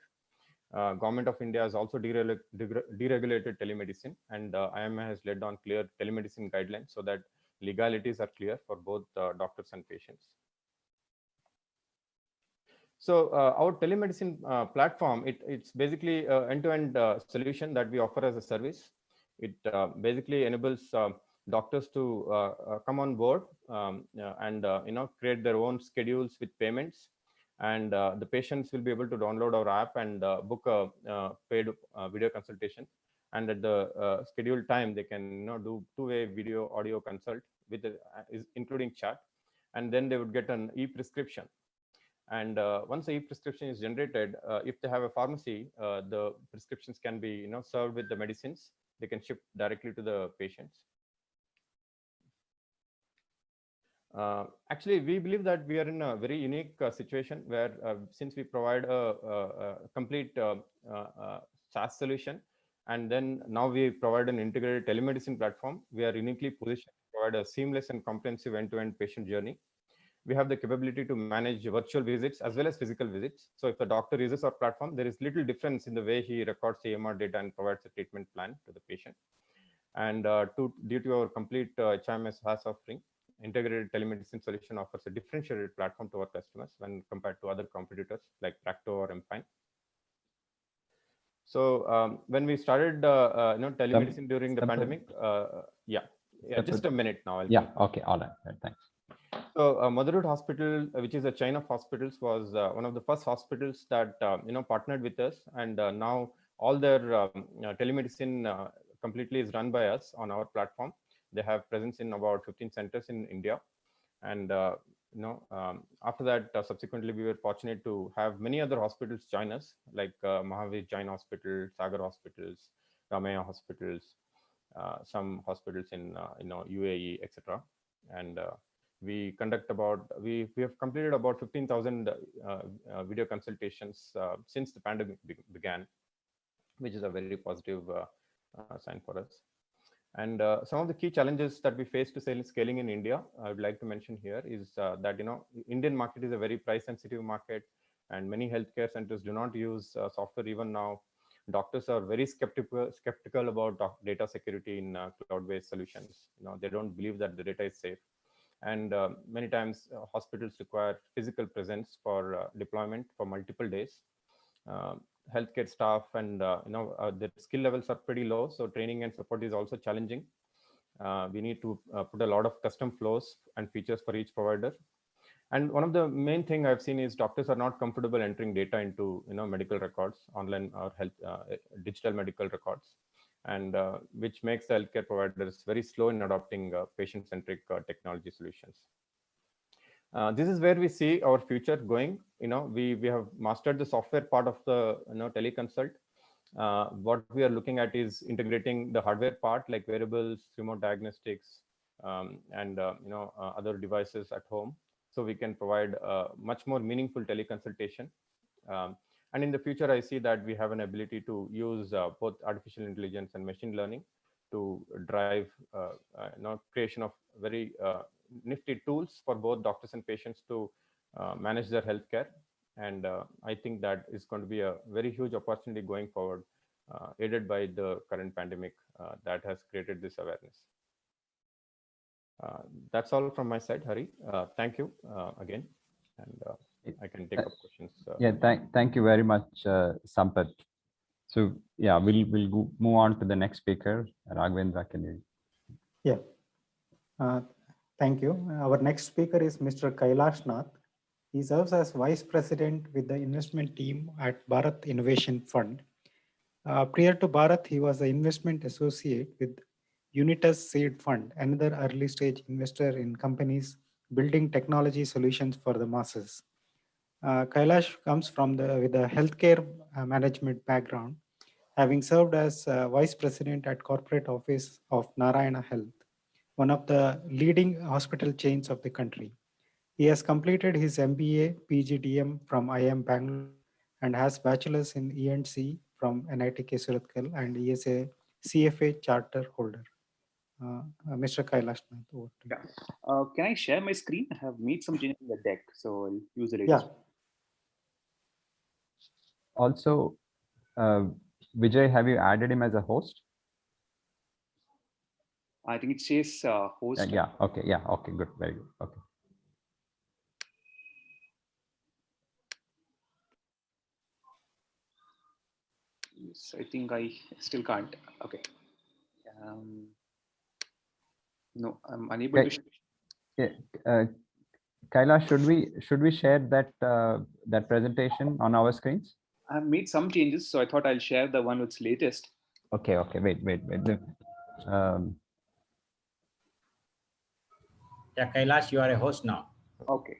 Government of India has also deregulated telemedicine, and IMA has laid down clear telemedicine guidelines so that legalities are clear for both doctors and patients. So our telemedicine platform, it's basically an end-to-end solution that we offer as a service. It basically enables doctors to come on board and create their own schedules with payments, and the patients will be able to download our app and book a paid video consultation. And at the scheduled time, they can do two-way video audio consult with including chat, and then they would get an e-prescription. And once the e-prescription is generated, if they have a pharmacy, the prescriptions can be served with the medicines. They can ship directly to the patients. Actually, we believe that we are in a very unique situation where, since we provide a complete SaaS solution, and then now we provide an integrated telemedicine platform, we are uniquely positioned to provide a seamless and comprehensive end-to-end patient journey. we have the capability to manage virtual visits as well as physical visits. So if the doctor uses our platform, there is little difference in the way he records the EMR data and provides a treatment plan to the patient. And due to our complete HIMS SaaS offering, integrated telemedicine solution offers a differentiated platform to our customers when compared to other competitors like Practo or Empine. So when we started telemedicine during the pandemic, just a minute now. Okay, all right, thanks. So Motherhood Hospital, which is a chain of hospitals, was one of the first hospitals that partnered with us, and now all their telemedicine completely is run by us on our platform. They have presence in about 15 centers in India, and after that, subsequently we were fortunate to have many other hospitals join us, like Mahavir Jain Hospital, Sagar Hospitals, Ramaya Hospitals, some hospitals in UAE, etc. And we conduct we have completed about 15,000 video consultations since the pandemic began, which is a very positive sign for us. And some of the key challenges that we face to scaling in India, I would like to mention here is that Indian market is a very price sensitive market, and many healthcare centers do not use software even now. Doctors are very skeptical about data security in cloud-based solutions. They don't believe that the data is safe, and many times hospitals require physical presence for deployment for multiple days. Healthcare staff and their skill levels are pretty low, so training and support is also challenging. We need to put a lot of custom flows and features for each provider. And one of the main thing I've seen is doctors are not comfortable entering data into medical records, online or digital medical records, and which makes the healthcare providers very slow in adopting patient-centric technology solutions. This is where we see our future going. We have mastered the software part of the teleconsult. What we are looking at is integrating the hardware part, like wearables, remote diagnostics, and other devices at home, so we can provide much more meaningful teleconsultation. And in the future, I see that we have an ability to use both artificial intelligence and machine learning to drive creation of very nifty tools for both doctors and patients to manage their healthcare. And I think that is going to be a very huge opportunity going forward, aided by the current pandemic that has created this awareness. That's all from my side, Hari. Thank you again, and I can take up questions. Thank you very much, Sampath. So yeah, we'll move on to the next speaker, Raghavendra. Can you? Thank you. Our next speaker is Mr. Kailash Nath. He serves as Vice President with the investment team at Bharat Innovation Fund. Prior to Bharat, he was the investment associate with Unitas Seed Fund, another early stage investor in companies building technology solutions for the masses. Kailash comes with a healthcare management background, having served as Vice President at Corporate Office of Narayana Health, one of the leading hospital chains of the country. He has completed his MBA PGDM from IIM Bangalore and has bachelor's in E&C from NITKSAA and he is a CFA charter holder. Mr. Kailash Nath, over to you. Can I share my screen? I have made some changes in the deck, so I'll use the latest. Also, Vijay, have you added him as a host? I think it says host. Okay, good, very good. Okay. Yes, I think I still can't. Okay. No, I'm unable to. Kailash, should we share that presentation on our screens? I've made some changes, so I thought I'll share the one that's latest. Okay. Wait. Yeah, Kailash, you are a host now. Okay.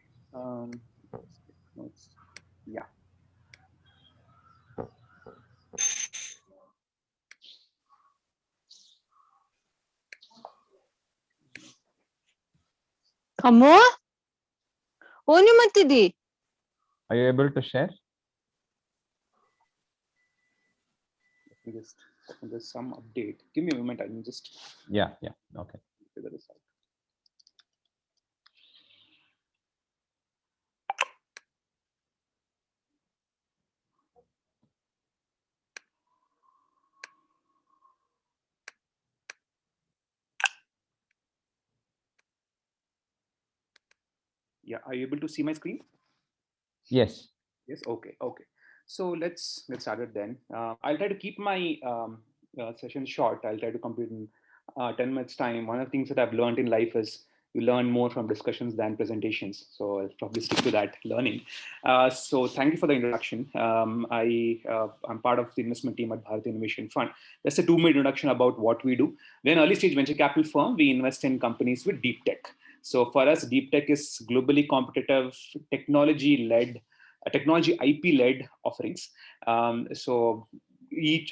Yeah. Kamo? Only matidi. Are you able to share? There's some update. Give me a moment. I can just. Yeah. Okay. Figure this out. Yeah, are you able to see my screen? Yes. Yes. Okay. Okay. So let's get started then. I'll try to keep my session short. I'll try to complete in 10 minutes time. One of the things that I've learned in life is you learn more from discussions than presentations. So I'll probably stick to that learning. So thank you for the introduction. I'm part of the investment team at Bharat Innovation Fund. Just a 2-minute introduction about what we do. We're an early stage venture capital firm. We invest in companies with deep tech. So for us, deep tech is globally competitive, technology-led, technology IP-led offerings. So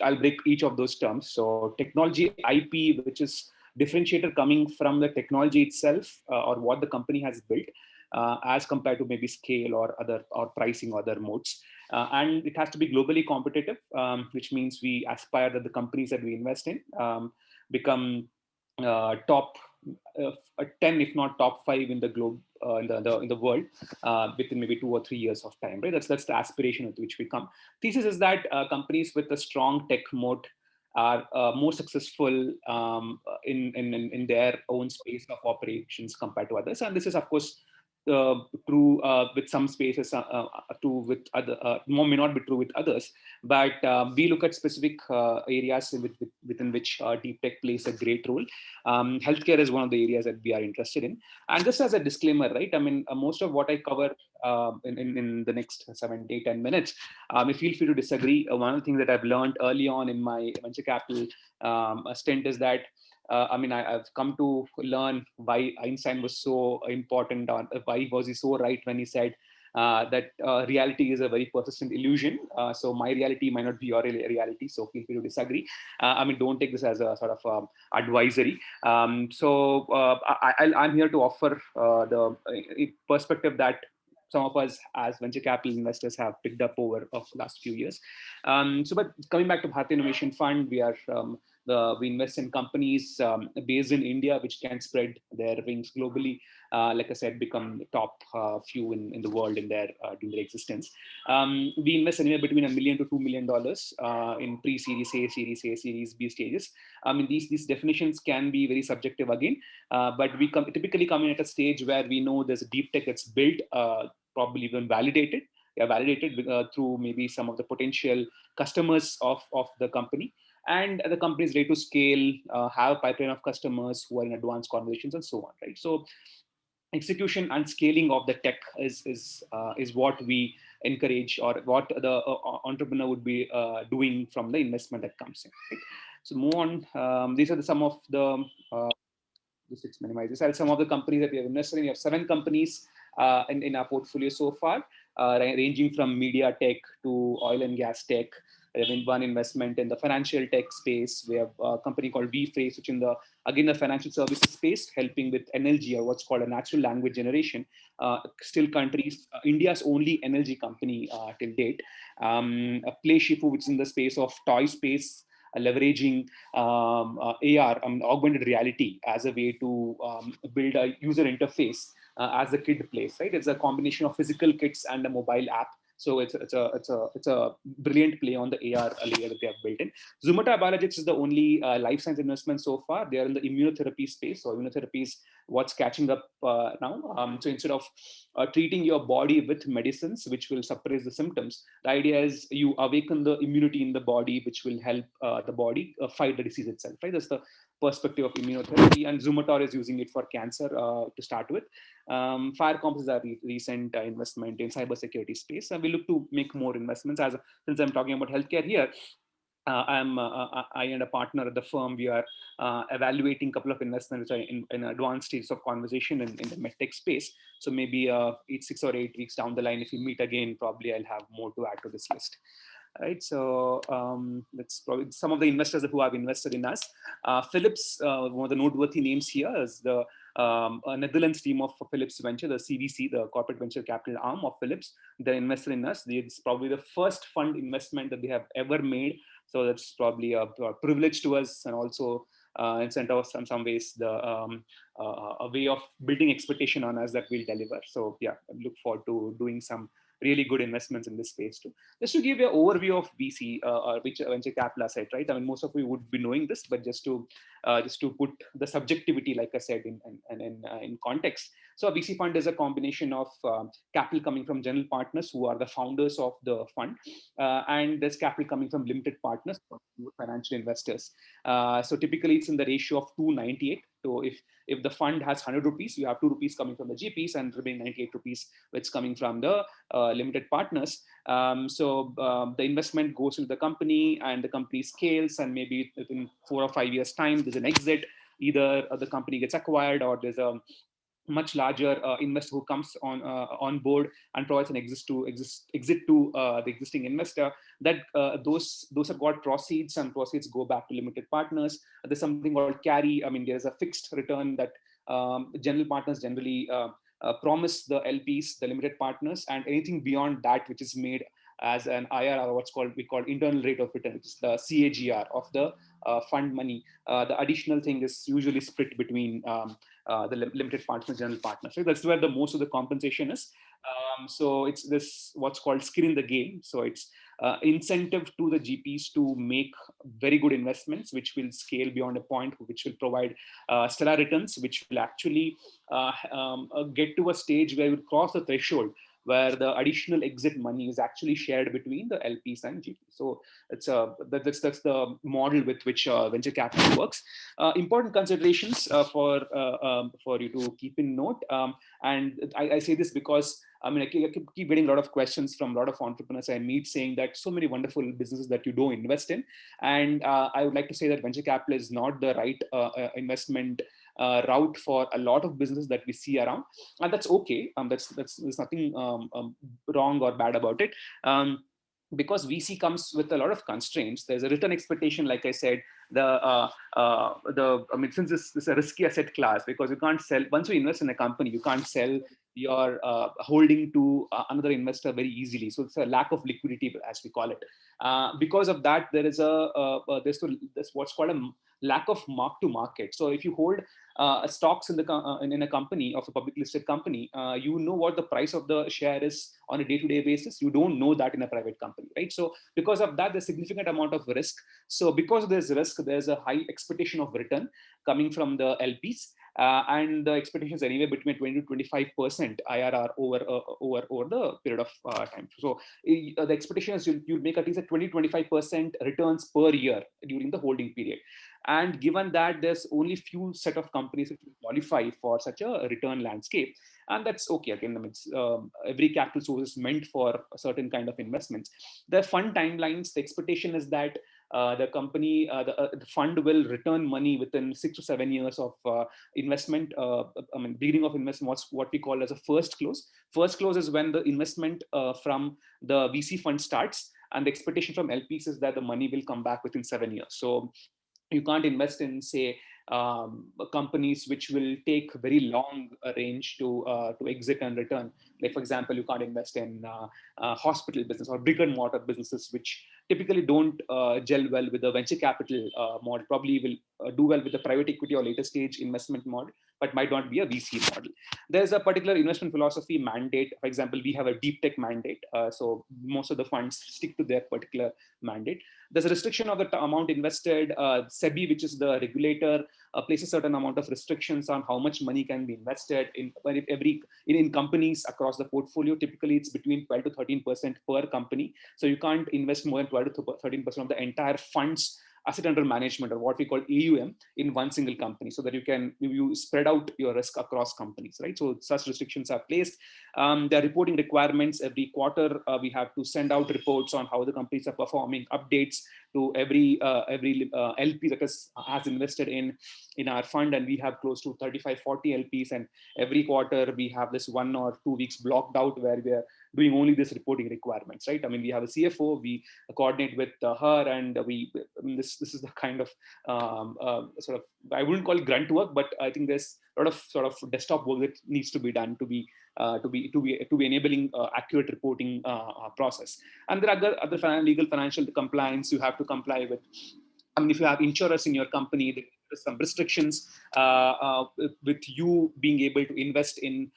I'll break each of those terms. So technology IP, which is differentiator coming from the technology itself or what the company has built, as compared to maybe scale or pricing or other modes. And it has to be globally competitive, which means we aspire that the companies that we invest in become top 10, if not top 5 in the globe, in the world, within maybe 2 or 3 years of time, right? That's the aspiration with which we come. Thesis is that companies with a strong tech moat are more successful in their own space of operations compared to others, and this is of course true with some spaces, true with other, more may not be true with others, but we look at specific areas within which deep tech plays a great role. Healthcare is one of the areas that we are interested in. And just as a disclaimer, right, I mean, most of what I cover in the next 7, 8, 10 minutes, feel free to disagree. One of the things that I've learned early on in my venture capital stint is that I've come to learn why Einstein was so important, or why was he so right when he said that reality is a very persistent illusion. So my reality might not be your reality. So feel free to disagree. Don't take this as a sort of advisory. I'm here to offer the perspective that some of us as venture capital investors have picked up over the last few years. But coming back to Bharat Innovation Fund, we invest in companies based in India, which can spread their wings globally. Like I said, become the top few in the world in their during their existence. We invest anywhere between $1 million to $2 million in pre-Series A, Series A, Series B stages. These definitions can be very subjective again, but we typically come in at a stage where we know there's a deep tech that's built, probably even validated. Validated through maybe some of the potential customers of the company. And the company is ready to scale, have a pipeline of customers who are in advanced conversations and so on, right? So execution and scaling of the tech is what we encourage, or what the entrepreneur would be doing from the investment that comes in, right? So move on. These are some of the just minimize this. Some of the companies that we have invested in. We have 7 companies in our portfolio so far, ranging from media tech to oil and gas tech. We have one investment in the financial tech space. We have a company called VFrace, which the financial services space, helping with NLG, or what's called a natural language generation. Still India's only NLG company till date. PlayShifu, which is in the space of toy space, leveraging AR, augmented reality, as a way to build a user interface as the kid plays, right? It's a combination of physical kits and a mobile app. So it's a brilliant play on the AR layer that they have built in. Zumata Biologics is the only life science investment so far. They are in the immunotherapy space. So immunotherapy is what's catching up now. So instead of treating your body with medicines which will suppress the symptoms, the idea is you awaken the immunity in the body, which will help the body fight the disease itself, right? That's the perspective of immunotherapy, and Zumator is using it for cancer to start with. Firecomps is a recent investment in cybersecurity space, and we look to make more investments. Since I'm talking about healthcare here, I and a partner at the firm, we are evaluating a couple of investments which are in advanced stages of conversation in the medtech space. So maybe 6 or 8 weeks down the line, if we meet again, probably I'll have more to add to this list. Right, so that's probably some of the investors who have invested in us. Philips, one of the noteworthy names here is the Netherlands team of Philips Venture, the CVC, the corporate venture capital arm of Philips. They're invested in us. It's probably the first fund investment that they have ever made. So that's probably a privilege to us, and also in some ways a way of building expectation on us that we'll deliver. So yeah, I look forward to doing some really good investments in this space too. Just to give you an overview of VC, or which venture capital asset, right? I mean, most of you would be knowing this, but just to put the subjectivity, like I said, in context. So a VC fund is a combination of capital coming from general partners who are the founders of the fund, and there's capital coming from limited partners, financial investors. So typically it's in the ratio of 298. So if the fund has 100 rupees, you have 2 rupees coming from the GPs and remaining 98 rupees, which coming from the limited partners. The investment goes into the company and the company scales, and maybe within 4 or 5 years time, there's an exit. Either the company gets acquired or there's a much larger investor who comes on board and provides an exit to the existing investor. That those have got proceeds, and proceeds go back to limited partners. There's something called carry. I mean, there's a fixed return that general partners generally promise the LPs, the limited partners, and anything beyond that, which is made as an IRR, what's called internal rate of return, which is the CAGR of the fund money. The additional thing is usually split between the limited partners, general partners. So that's where the most of the compensation is. So it's this what's called skin in the game. So it's incentive to the GPs to make very good investments, which will scale beyond a point, which will provide stellar returns, which will actually get to a stage where we cross the threshold where the additional exit money is actually shared between the LPs and GPs. So it's that's the model with which venture capital works. Important considerations for you to keep in note. And I say this because I mean, I keep getting a lot of questions from a lot of entrepreneurs I meet saying that so many wonderful businesses that you don't invest in. And I would like to say that venture capital is not the right investment route for a lot of businesses that we see around, and that's okay. There's nothing wrong or bad about it. Because VC comes with a lot of constraints. There's a return expectation, like I said. I mean, since this is a risky asset class, because you can't sell once you invest in a company, you can't sell your holding to another investor very easily. So it's a lack of liquidity, as we call it. Because of that, there's what's called a lack of mark to market. So if you hold stocks in a company, of a publicly listed company, you know what the price of the share is on a day-to-day basis. You don't know that in a private company, right? So because of that, there's significant amount of risk. So because there's risk, there's a high expectation of return coming from the LPs. And the expectation is anywhere between 20 to 25% IRR over the period of time. So the expectation is you'll make at least a 20-25% returns per year during the holding period. And given that there's only few set of companies that qualify for such a return landscape, and that's okay. Again, it's, every capital source is meant for a certain kind of investments. The fund timelines, the expectation is that the company, the fund will return money within 6 to 7 years of investment. I mean, beginning of investment, what's what we call as a first close. First close is when the investment from the VC fund starts, and the expectation from LPs is that the money will come back within 7 years. So you can't invest in, say, companies which will take very long range to exit and return. Like, for example, you can't invest in hospital business or brick and mortar businesses, which typically don't gel well with the venture capital model. Probably will do well with the private equity or later stage investment model, but might not be a VC model. There's a particular investment philosophy mandate. For example, we have a deep tech mandate. So most of the funds stick to their particular mandate. There's a restriction of the amount invested. SEBI, which is the regulator, places a certain amount of restrictions on how much money can be invested in companies across the portfolio. Typically, it's between 12 to 13% per company. So you can't invest more than 12 to 13% of the entire fund's asset under management, or what we call AUM, in one single company, so that you spread out your risk across companies, right? So such restrictions are placed. There are reporting requirements. Every quarter, we have to send out reports on how the companies are performing, updates to every LP that has invested in our fund, and we have close to 35-40 LPs, and every quarter we have this 1 or 2 weeks blocked out where we are doing only this reporting requirements, right? I mean, we have a CFO, we coordinate with her, and this is the kind of sort of, I wouldn't call it grunt work, but I think there's a lot of sort of desktop work that needs to be done to be enabling accurate reporting process. And there are other legal financial compliance you have to comply with. I mean, if you have insurers in your company, there's some restrictions with you being able to invest in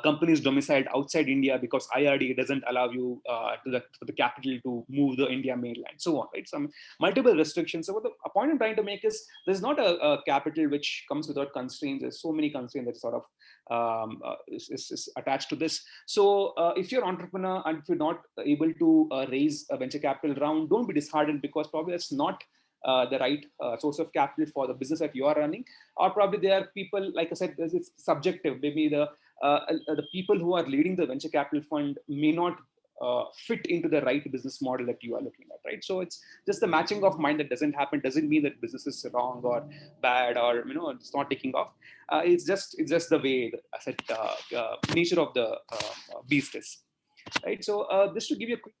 companies domiciled outside India because IRD doesn't allow you for the capital to move the India mainland, so on, right? Some multiple restrictions. So what the point I'm trying to make is there's not a capital which comes without constraints. There's so many constraints that sort of is attached to this. So if you're an entrepreneur and if you're not able to raise a venture capital round, don't be disheartened, because probably that's not the right source of capital for the business that you are running. Or probably there are people, like I said, it's subjective. Maybe the people who are leading the venture capital fund may not fit into the right business model that you are looking at, right? So it's just the matching of mind that doesn't happen. Doesn't mean that business is wrong or bad, or it's not taking off. It's just the way the nature of the beast is, right? So just to give you a quick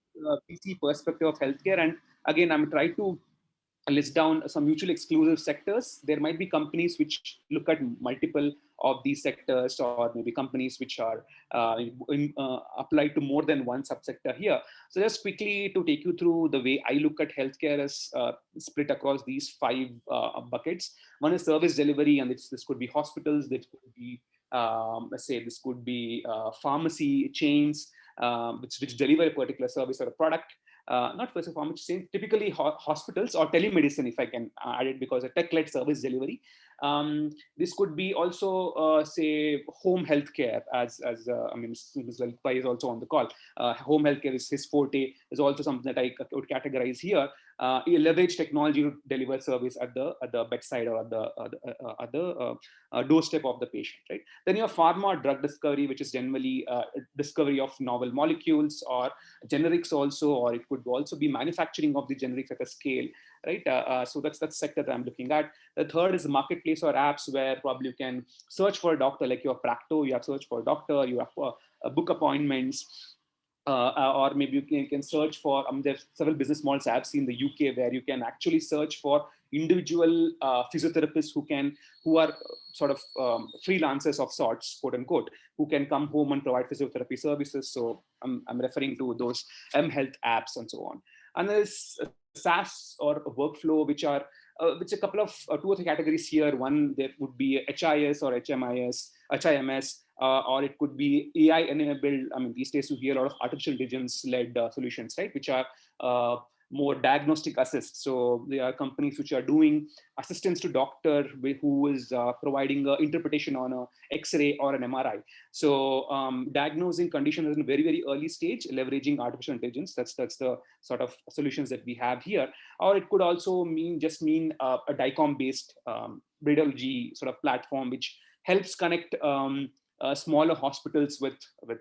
PC perspective of healthcare, and again, I'm trying to list down some mutually exclusive sectors. There might be companies which look at multiple of these sectors, or maybe companies which are applied to more than one subsector here. So just quickly to take you through the way I look at healthcare as split across these 5 buckets. One is service delivery, and this could be hospitals, this could be let's say this could be pharmacy chains which deliver a particular service or a product. Not first of all, typically hospitals, or telemedicine, if I can add it, because a tech-led service delivery. This could be also, say, home healthcare, as I mean, Mr. Lalpai is also on the call. Home healthcare is his forte, is also something that I would categorize here. You leverage technology to deliver service at the bedside or at the doorstep of the patient, right? Then you have pharma drug discovery, which is generally discovery of novel molecules or generics also, or it could also be manufacturing of the generics at a scale, right? So that's sector that I'm looking at. The third is the marketplace or apps, where probably you can search for a doctor, like your Practo, you have search for a doctor, you have book appointments. Or maybe you can search for, there's several business models I've seen in the UK where you can actually search for individual physiotherapists who are sort of freelancers of sorts, quote unquote, who can come home and provide physiotherapy services. So I'm referring to those health apps and so on. And there's SaaS or workflow, which are a couple of 2 or 3 categories here. One, there would be HIS or HIMS, or it could be AI enabled. I mean, these days you hear a lot of artificial intelligence led solutions, right? Which are more diagnostic assist. So there are companies which are doing assistance to doctor who is providing interpretation on a X-ray or an MRI. So diagnosing conditions in a very, very early stage, leveraging artificial intelligence. That's the sort of solutions that we have here. Or it could also mean a DICOM based radiology sort of platform, which helps connect smaller hospitals with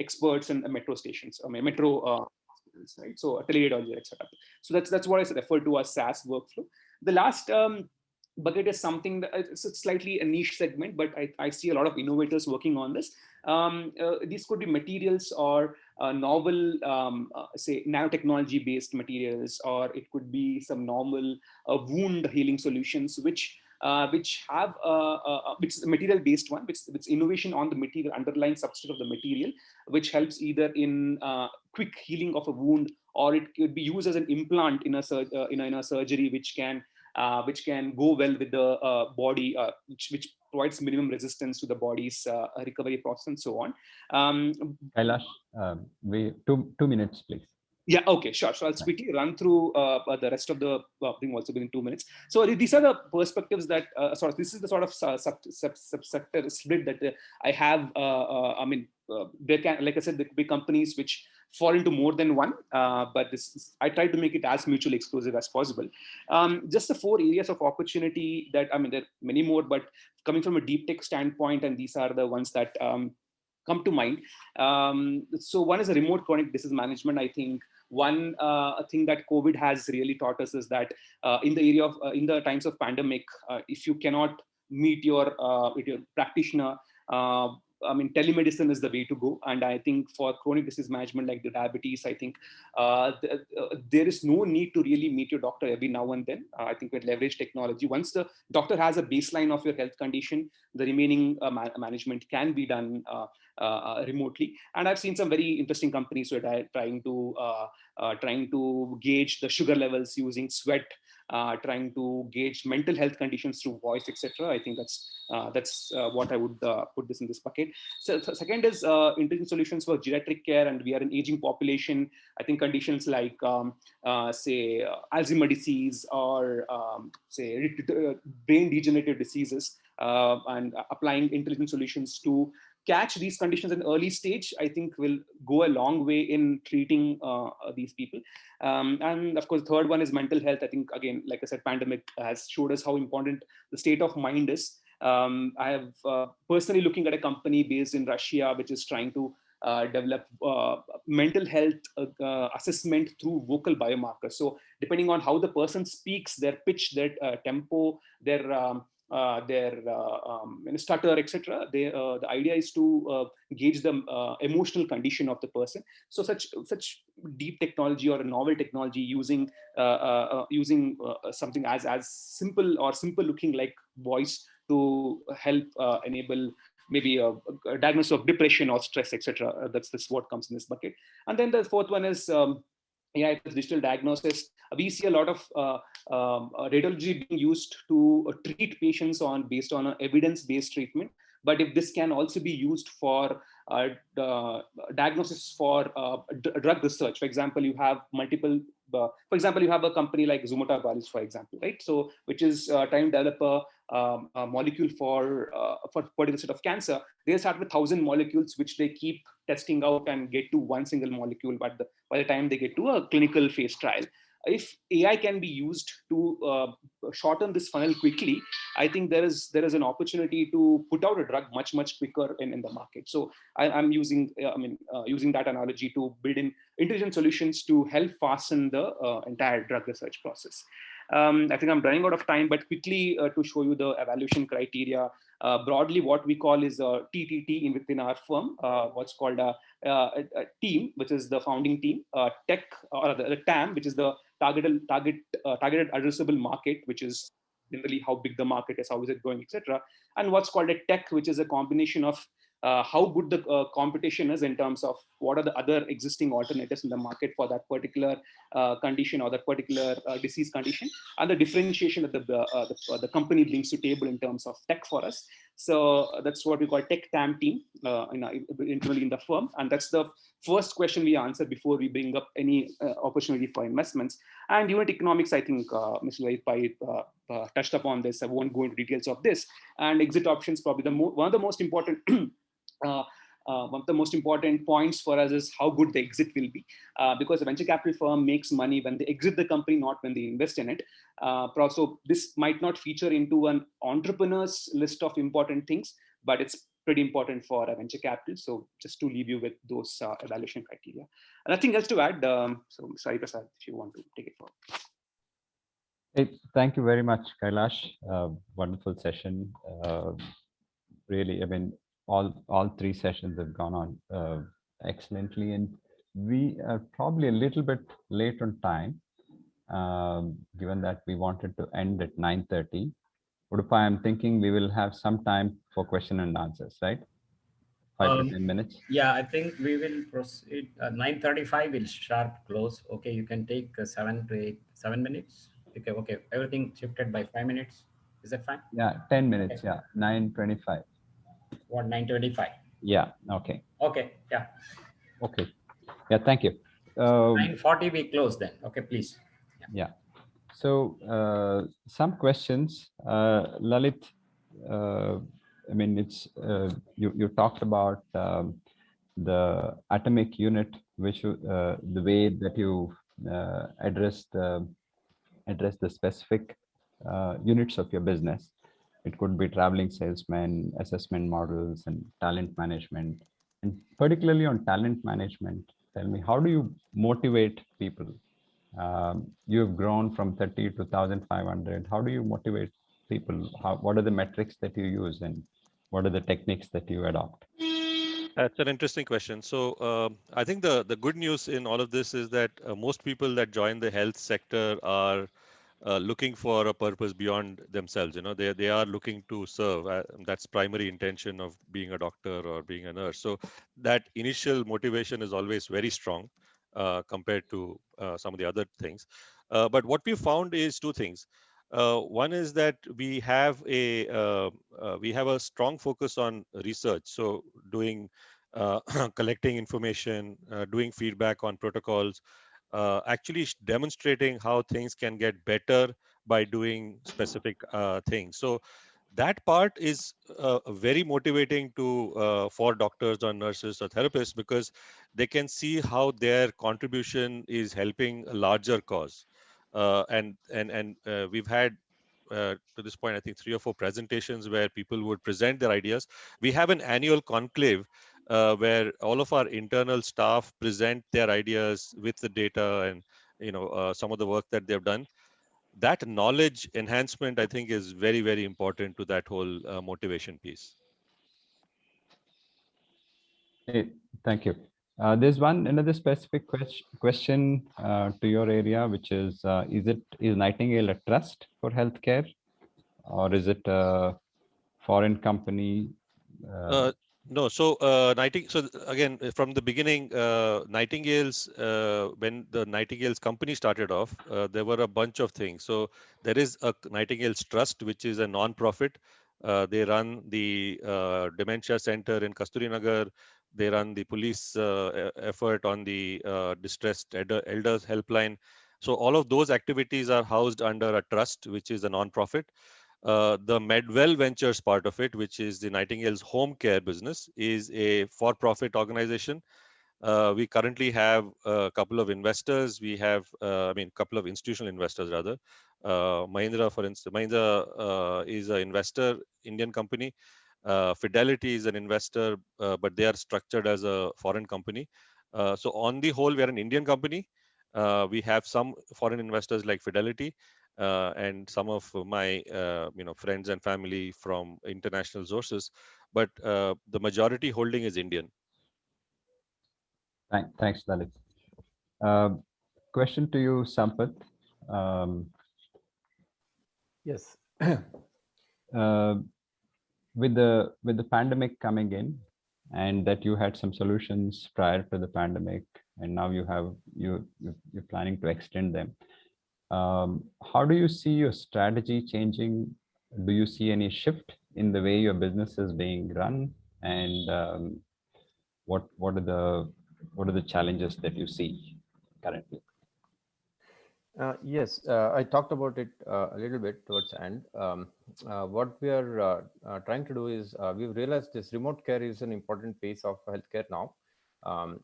experts and metro stations, metro hospitals, right? So teleradiology, etc. So that's what I refer to as SaaS workflow. The last bucket is something that it's slightly a niche segment, but I see a lot of innovators working on this. These could be materials or novel, say, nanotechnology based materials, or it could be some normal wound healing solutions, which have which is a material based one, which innovation on the material, underlying substrate of the material, which helps either in quick healing of a wound, or it could be used as an implant in a surgery, which can go well with the body, which provides minimum resistance to the body's recovery process and so on. Kailash, we 2 minutes, please. Yeah, okay, sure. So I'll quickly run through the rest of the thing also within 2 minutes. So these are the perspectives that, this is the sort of subsector split that I have. I mean, there can, like I said, there could be companies which fall into more than one, but I try to make it as mutually exclusive as possible. Just the 4 areas of opportunity that, I mean, there are many more, but coming from a deep tech standpoint, and these are the ones that come to mind. So one is a remote chronic disease management. I think one thing that COVID has really taught us is that in the area of in the times of pandemic, if you cannot meet your practitioner, I mean, telemedicine is the way to go. And I think for chronic disease management like the diabetes, I think there is no need to really meet your doctor every now and then. I think we leverage technology. Once the doctor has a baseline of your health condition, the remaining management can be done remotely. And I've seen some very interesting companies who are trying to gauge the sugar levels using sweat trying to gauge mental health conditions through voice, etc. I think that's what I would put this in this bucket. So second is intelligent solutions for geriatric care, and we are an aging population. I think conditions like say Alzheimer's disease or say brain degenerative diseases, and applying intelligent solutions to catch these conditions in early stage, I think will go a long way in treating these people. And of course, third one is mental health. I think, again, like I said, pandemic has showed us how important the state of mind is. I have personally looking at a company based in Russia, which is trying to develop mental health assessment through vocal biomarkers. So depending on how the person speaks, their pitch, their tempo, their stutter, etc. The idea is to gauge the emotional condition of the person. So such deep technology or a novel technology using something as simple or simple looking like voice to help enable maybe a diagnosis of depression or stress, etc. That's what comes in this bucket. And then the fourth one is AI plus digital diagnosis. We see a lot of radiology being used to treat patients based on an evidence-based treatment. But if this can also be used for diagnosis for drug research, for example, you have multiple. For example, you have a company like Zumata, for example, right? So, which is trying to develop a molecule for particular set of cancer. They start with 1,000 molecules, which they keep testing out and get to one single molecule. But by the time they get to a clinical phase trial, if AI can be used to shorten this funnel quickly, I think there is an opportunity to put out a drug much quicker in the market. So I'm using using that analogy to build in intelligent solutions to help fasten the entire drug research process. I think I'm running out of time, but quickly to show you the evaluation criteria. Broadly, what we call is a TTT within our firm, what's called a team, which is the founding team, tech, or the TAM, which is the targeted addressable market, which is generally how big the market is, how is it going, etc. And what's called a tech, which is a combination of how good the competition is in terms of what are the other existing alternatives in the market for that particular condition or that particular disease condition, and the differentiation that the company brings to table in terms of tech for us. So that's what we call tech TAM team internally in the firm, and that's the first question we answer before we bring up any opportunity for investments. And unit economics, I think Mr. Laithpai touched upon this. I won't go into details of this. And exit options, probably one of the most important one of the most important points for us is how good the exit will be, because a venture capital firm makes money when they exit the company, not when they invest in it. So this might not feature into an entrepreneur's list of important things, but it's pretty important for a venture capital. So just to leave you with those evaluation criteria. Nothing else to add. So sorry, Prasad, if you want to take it forward. Hey, thank you very much, Kailash. Wonderful session. Really, I mean, all three sessions have gone on excellently, and we are probably a little bit late on time, given that we wanted to end at 9:30. Udupai, I'm thinking we will have some time for question and answers, right? 5 to 10 minutes. Yeah, I think we will proceed. 9:35 will sharp close. Okay, you can take 7 minutes. Okay. Everything shifted by 5 minutes. Is that fine? Yeah, 10 minutes. Okay. Yeah, 9:25. What, 9:25? Yeah. Okay. Okay. Yeah. Okay. Yeah. Thank you. 9:40 we close then. Okay, please. Yeah. So some questions, Lalit. I mean, it's you talked about the atomic unit, which the way that you address the specific units of your business. It could be traveling salesmen, assessment models, and talent management. And particularly on talent management, tell me, how do you motivate people? You have grown from 30 to 1,500. How do you motivate people? What are the metrics that you use, and what are the techniques that you adopt? That's an interesting question. So I think the good news in all of this is that most people that join the health sector are looking for a purpose beyond themselves. You know, they are looking to serve. That's primary intention of being a doctor or being a nurse. So that initial motivation is always very strong compared to some of the other things. But what we found is two things. One is that we have a strong focus on research. So doing collecting information, doing feedback on protocols, actually demonstrating how things can get better by doing specific things. So that part is very motivating to for doctors or nurses or therapists, because they can see how their contribution is helping a larger cause. And we've had to this point, I think 3 or 4 presentations where people would present their ideas. We have an annual conclave where all of our internal staff present their ideas with the data and some of the work that they've done. That knowledge enhancement, I think, is very, very important to that whole motivation piece. Hey, thank you. There's another specific question to your area, which is Nightingale a trust for healthcare, or is it a foreign company? Uh, no, so So again, from the beginning, Nightingale's when the Nightingale's company started off, there were a bunch of things. So there is a Nightingale's Trust, which is a non-profit. They run the dementia center in Kasturi Nagar. They run the police effort on the distressed elders helpline. So all of those activities are housed under a trust, which is a non-profit. The Medwell Ventures part of it, which is the Nightingale's home care business, is a for-profit organization. We currently have a couple of investors. We have, couple of institutional investors rather. Mahindra, for instance, Mahindra is an investor, Indian company. Fidelity is an investor, but they are structured as a foreign company. So on the whole, we are an Indian company. We have some foreign investors like Fidelity, and some of my friends and family from international sources, but the majority holding is Indian. Thanks, Lalit. Uh, Question to you, Sampath. Yes. With the pandemic coming in, and that you had some solutions prior to the pandemic, and now you're planning to extend them. How do you see your strategy changing? Do you see any shift in the way your business is being run? And what are the challenges that you see currently? Yes, I talked about it a little bit towards the end. What we are trying to do is we've realized this remote care is an important piece of healthcare now.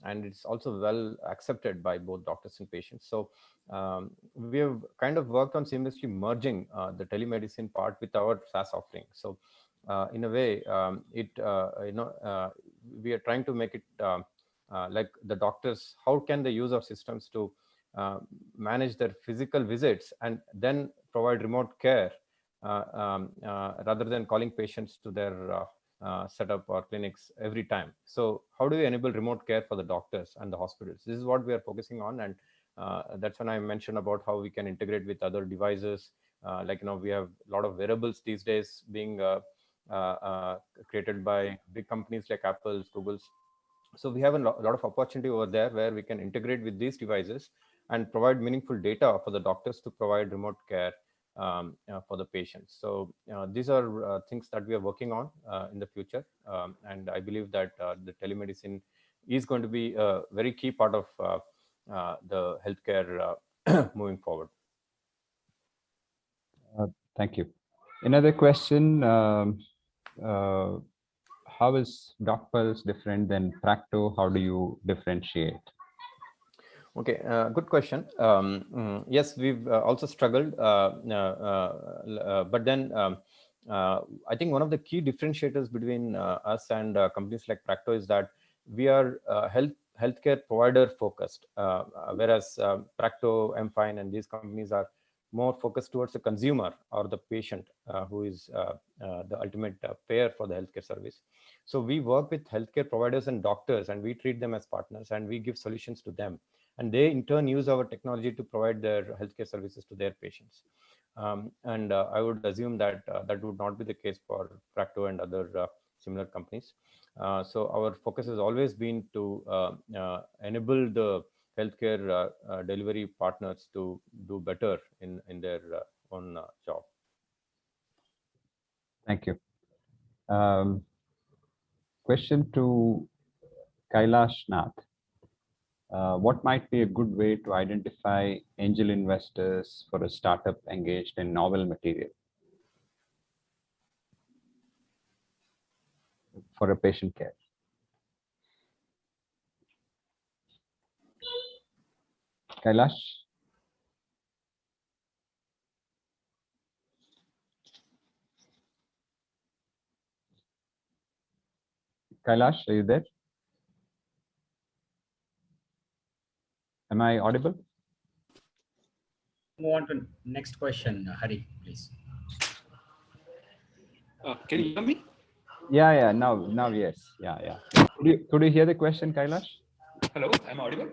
And it's also well accepted by both doctors and patients. So we have kind of worked on seamlessly merging the telemedicine part with our SaaS offering. So in a way, we are trying to make it like the doctors, how can they use our systems to manage their physical visits and then provide remote care rather than calling patients to their setup or clinics every time. So how do we enable remote care for the doctors and the hospitals? This is what we are focusing on, and that's when I mentioned about how we can integrate with other devices. We have a lot of wearables these days being created by big companies like Apple's, Google's. So we have a lot of opportunity over there where we can integrate with these devices and provide meaningful data for the doctors to provide remote care for the patients. So these are things that we are working on in the future. And I believe that the telemedicine is going to be a very key part of the healthcare moving forward. Thank you. Another question, how is DocPulse different than Practo? How do you differentiate? Okay, good question. Yes, we've also struggled, but then I think one of the key differentiators between us and companies like Practo is that we are healthcare provider focused, whereas Practo, M-Fine, and these companies are more focused towards the consumer or the patient who is the ultimate payer for the healthcare service. So we work with healthcare providers and doctors, and we treat them as partners, and we give solutions to them. And they in turn use our technology to provide their healthcare services to their patients. And I would assume that that would not be the case for Practo and other similar companies. So our focus has always been to enable the healthcare delivery partners to do better in their own job. Thank you. Question to Kailash Nath. What might be a good way to identify angel investors for a startup engaged in novel material for a patient care? Kailash? Kailash, are you there? Am I audible? Move on to next question, Hari, please. Can you hear me? Yeah. Now, yes. Yeah. Could you hear the question, Kailash? Hello, am I audible?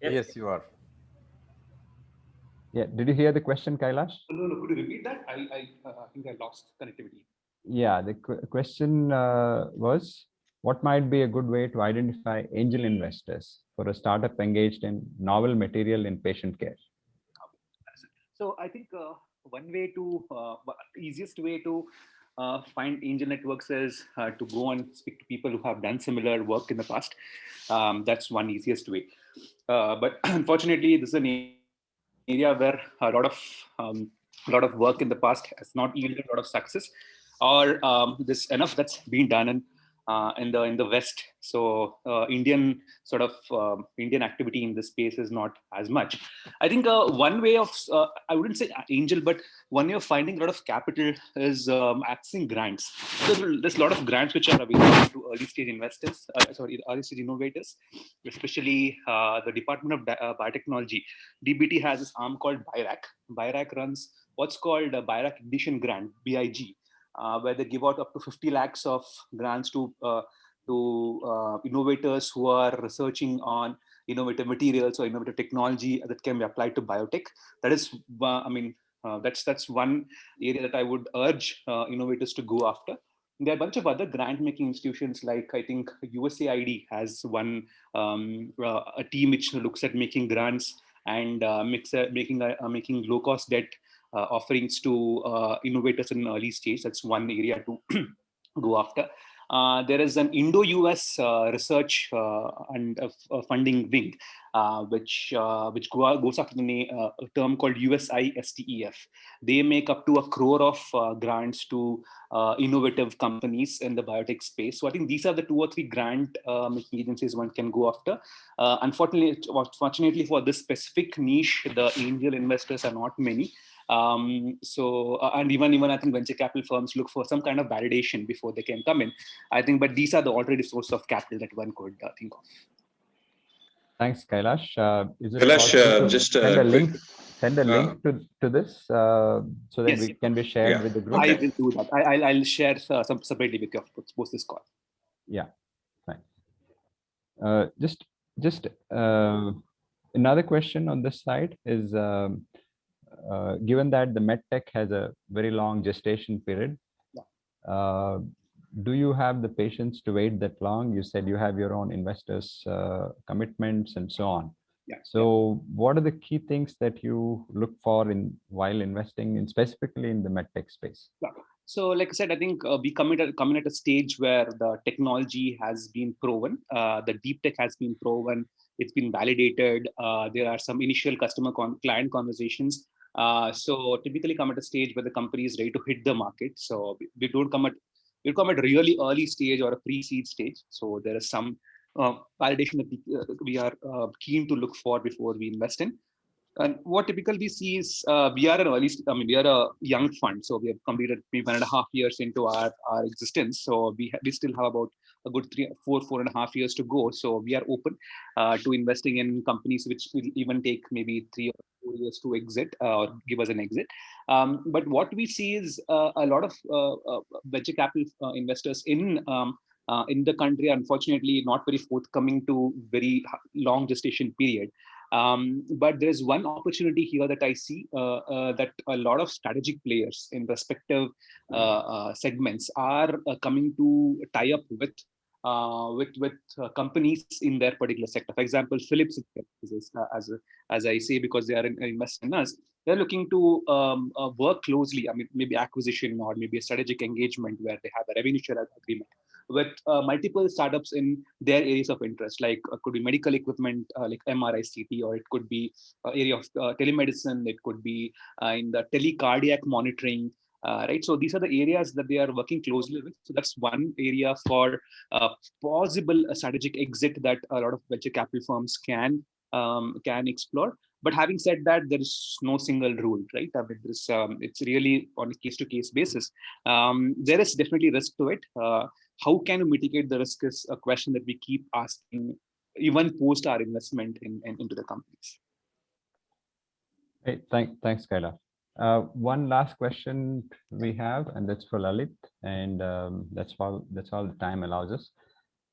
Yes, you are. Yeah. Did you hear the question, Kailash? No. Could you repeat that? I think I lost connectivity. Yeah. The question was, what might be a good way to identify angel investors for a startup engaged in novel material in patient care? So I think one way to easiest way to find angel networks is to go and speak to people who have done similar work in the past. That's one easiest way. But unfortunately, this is an area where a lot of work in the past has not yielded a lot of success, or there's enough that's been done in the West. So Indian activity in this space is not as much. I think one way of I wouldn't say angel, but one way of finding a lot of capital is accessing grants. So there's a lot of grants which are available to early stage investors, early stage innovators, especially the Department of Biotechnology. DBT has this arm called BIRAC. BIRAC runs what's called a BIRAC Ignition Grant, BIG, where they give out up to 50 lakhs of grants to innovators who are researching on innovative materials or innovative technology that can be applied to biotech. That is, that's one area that I would urge innovators to go after. There are a bunch of other grant-making institutions, like I think USAID has one a team which looks at making grants and making low-cost debt offerings to innovators in early stage. That's one area to go after. There is an Indo-US research and funding wing, which goes after a term called USISTEF. They make up to 1 crore of grants to innovative companies in the biotech space. So I think these are the 2 or 3 grant making agencies one can go after. Unfortunately, for this specific niche, the angel investors are not many. And even I think venture capital firms look for some kind of validation before they can come in. I think, but these are the alternative sources of capital that one could think of. Thanks, Kailash. Is it Kailash, possible to just send a link to this so that Yes, we can be shared with the group? I will do that. I'll share some separately with you post this call. Yeah, fine. Just another question on this side is, given that the medtech has a very long gestation period, do you have the patience to wait that long? You said you have your own investors' commitments and so on. So what are the key things that you look for while investing in specifically in the medtech space? So like I said, I think we come at a stage where the technology has been proven, the deep tech has been proven, it's been validated. There are some initial client conversations. So typically come at a stage where the company is ready to hit the market. So we come at really early stage or a pre-seed stage. So there is some validation that we are keen to look for before we invest in. And what typically we see is we are a young fund, so we have completed maybe 1.5 years into our existence. So we still have about a good 4.5 years to go. So we are open to investing in companies which will even take maybe 3 or 4 years to exit or give us an exit. But what we see is a lot of venture capital investors in the country, unfortunately, not very forthcoming to very long gestation period. But there's one opportunity here that I see that a lot of strategic players in respective segments are coming to tie up with with companies in their particular sector. For example, Philips, as I say, because they are investing in us, they're looking to work closely. I mean, maybe acquisition or maybe a strategic engagement where they have a revenue share agreement with multiple startups in their areas of interest, like could be medical equipment, like MRI, CT, or it could be area of telemedicine. It could be in the telecardiac monitoring. Right, so these are the areas that they are working closely with. So that's one area for possible strategic exit that a lot of venture capital firms can explore. But having said that, there is no single rule, right? I mean, it's really on a case-to-case basis. There is definitely risk to it. How can we mitigate the risk is a question that we keep asking, even post our investment into the companies. Hey, thanks, Kaila. One last question we have, and that's for Lalit, and that's all the time allows us.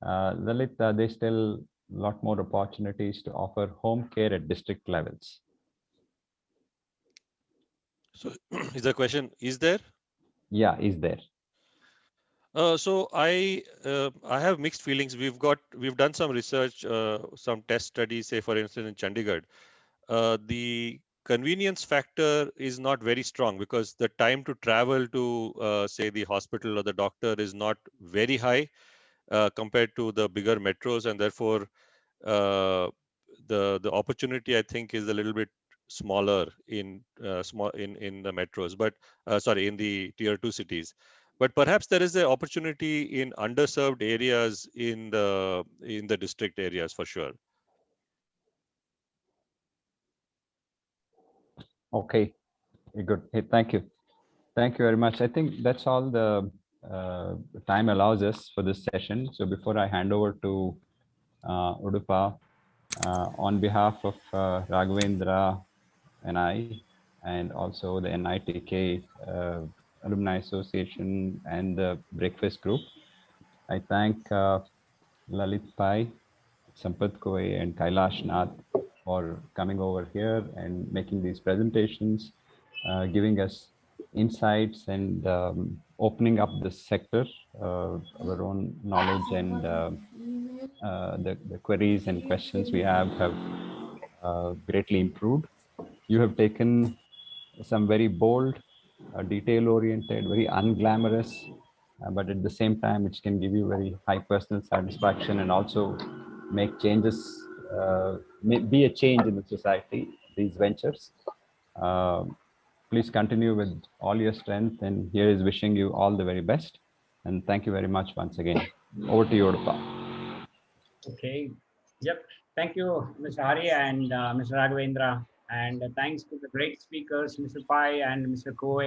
Lalit, there's still a lot more opportunities to offer home care at district levels. So is the question, is there? Yeah, is there? So I have mixed feelings. We've done some research, some test studies, say for instance in Chandigarh. The convenience factor is not very strong because the time to travel to say the hospital or the doctor is not very high compared to the bigger metros, and therefore the opportunity I think is a little bit smaller in the metros, but sorry, in the tier 2 cities. But perhaps there is an opportunity in underserved areas in the district areas for sure. Okay, good. Hey, thank you. Thank you very much. I think that's all the time allows us for this session. So before I hand over to Udupa, on behalf of Raghavendra and I, and also the NITK Alumni Association and the Breakfast Group, I thank Lalit Pai, Sampath Koi, and Kailash Nath for coming over here and making these presentations, giving us insights and opening up this sector. Our own knowledge and the queries and questions we have greatly improved. You have taken some very bold, detail-oriented, very unglamorous, but at the same time, which can give you very high personal satisfaction and also make changes, be a change in the society, these ventures. Please continue with all your strength, and here is wishing you all the very best. And thank you very much once again. Over to you, Udupa. Okay. Yep. Thank you, Mr. Hari and Mr. Raghavendra. And thanks to the great speakers, Mr. Pai and Mr. Koe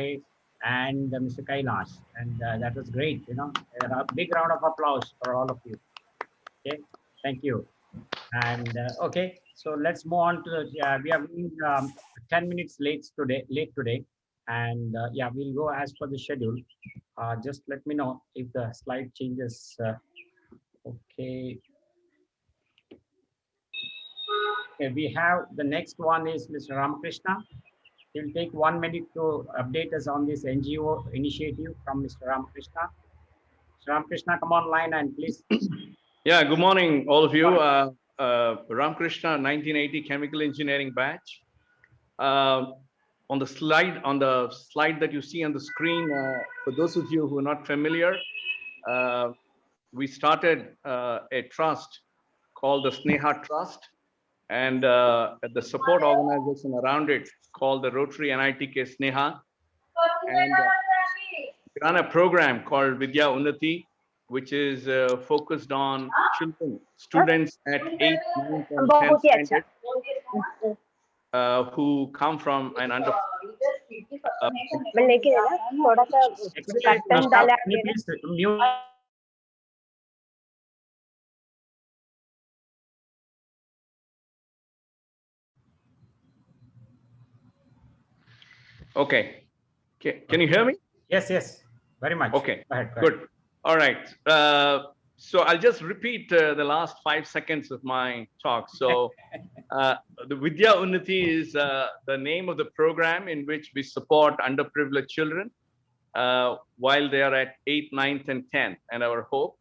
and Mr. Kailash. And that was great. You know, a big round of applause for all of you. Okay. Thank you. And okay, so let's move on to the, we have been 10 minutes late today. And yeah, we'll go as per the schedule. Just let me know if the slide changes. Okay. Okay, we have the next one is Mr. Ramakrishna. He'll take 1 minute to update us on this NGO initiative from Mr. Ramakrishna. Mr. Ramakrishna, come online and please. Yeah, good morning, all of you. Ramakrishna, 1980 chemical engineering batch. On the slide that you see on the screen, for those of you who are not familiar, we started a trust called the SNEHA Trust, and the support organization around it called the Rotary NITK SNEHA. And we run a program called Vidya Unnati, which is focused on children, students at 8th, 9th, and 10th standard who come from an under. Okay. Can you hear me? Yes, very much. Okay, go ahead. Good. All right. So I'll just repeat the last 5 seconds of my talk. So the Vidya Unnati is the name of the program in which we support underprivileged children while they are at 8th, 9th, and 10th. And our hope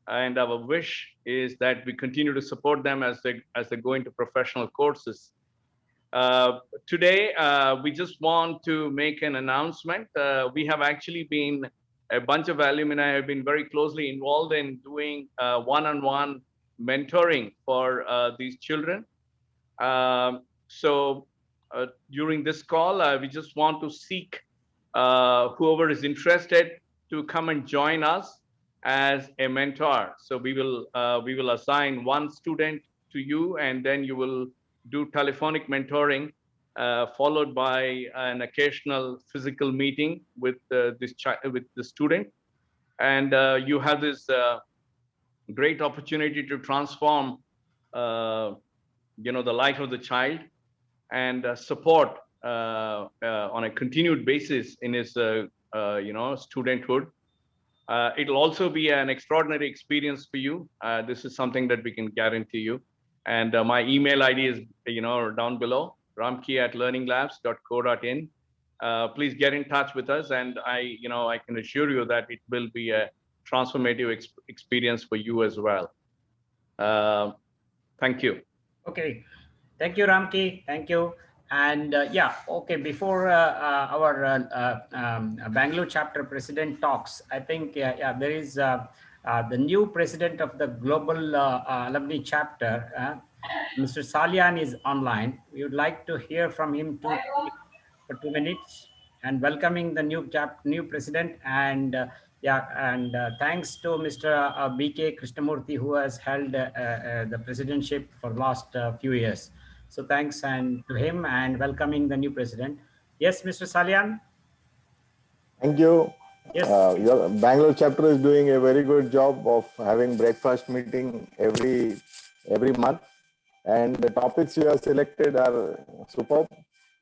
and our wish is that we continue to support them as they go into professional courses. Today, we just want to make an announcement. We have actually been, a bunch of alumni have been very closely involved in doing one-on-one mentoring for these children. So during this call, we just want to seek whoever is interested to come and join us as a mentor. So we will assign one student to you, and then you will do telephonic mentoring, followed by an occasional physical meeting with with the student, and you have this great opportunity to transform, the life of the child, and support on a continued basis in his studenthood. It'll also be an extraordinary experience for you. This is something that we can guarantee you. And my email ID is down below, ramki@learninglabs.co.in. Please get in touch with us, and I can assure you that it will be a transformative experience for you as well. Thank you. Okay, thank you, Ramki. Thank you. And yeah, okay, before our Bangalore chapter president talks, I think there is the new president of the global alumni chapter, Mr. Salyan, is online. We would like to hear from him for 2 minutes, and welcoming the new president. And thanks to Mr. BK Krishnamurthy, who has held the presidentship for the last few years. So thanks and to him, and welcoming the new president. Yes, Mr. Salyan. Thank you. Yes. Your Bangalore chapter is doing a very good job of having breakfast meeting every month, and the topics you have selected are superb.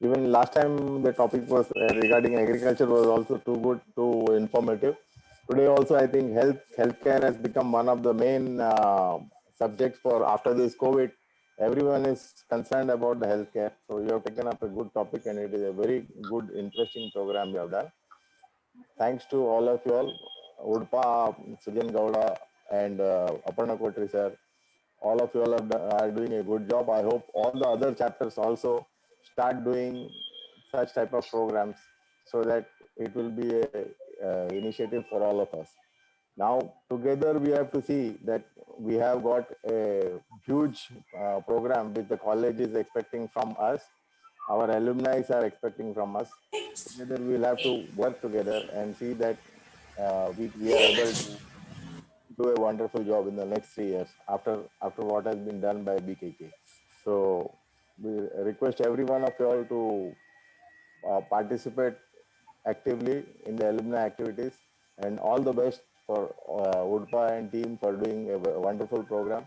Even last time the topic was regarding agriculture was also too good, too informative. Today also I think healthcare has become one of the main subjects for after this COVID. Everyone is concerned about the healthcare. So you have taken up a good topic, and it is a very good, interesting program you have done. Thanks to all of you all, Udpa, Sujan Gowda, and Aparna Kotri sir. All of you all are doing a good job. I hope all the other chapters also start doing such type of programs, so that it will be a initiative for all of us. Now, together we have to see that we have got a huge program which the college is expecting from us. Our alumni are expecting from us. Together we will have to work together and see that we are able to do a wonderful job in the next 3 years after what has been done by BKK. So we request every one of you all to participate actively in the alumni activities, and all the best for Udpa and team for doing a wonderful program,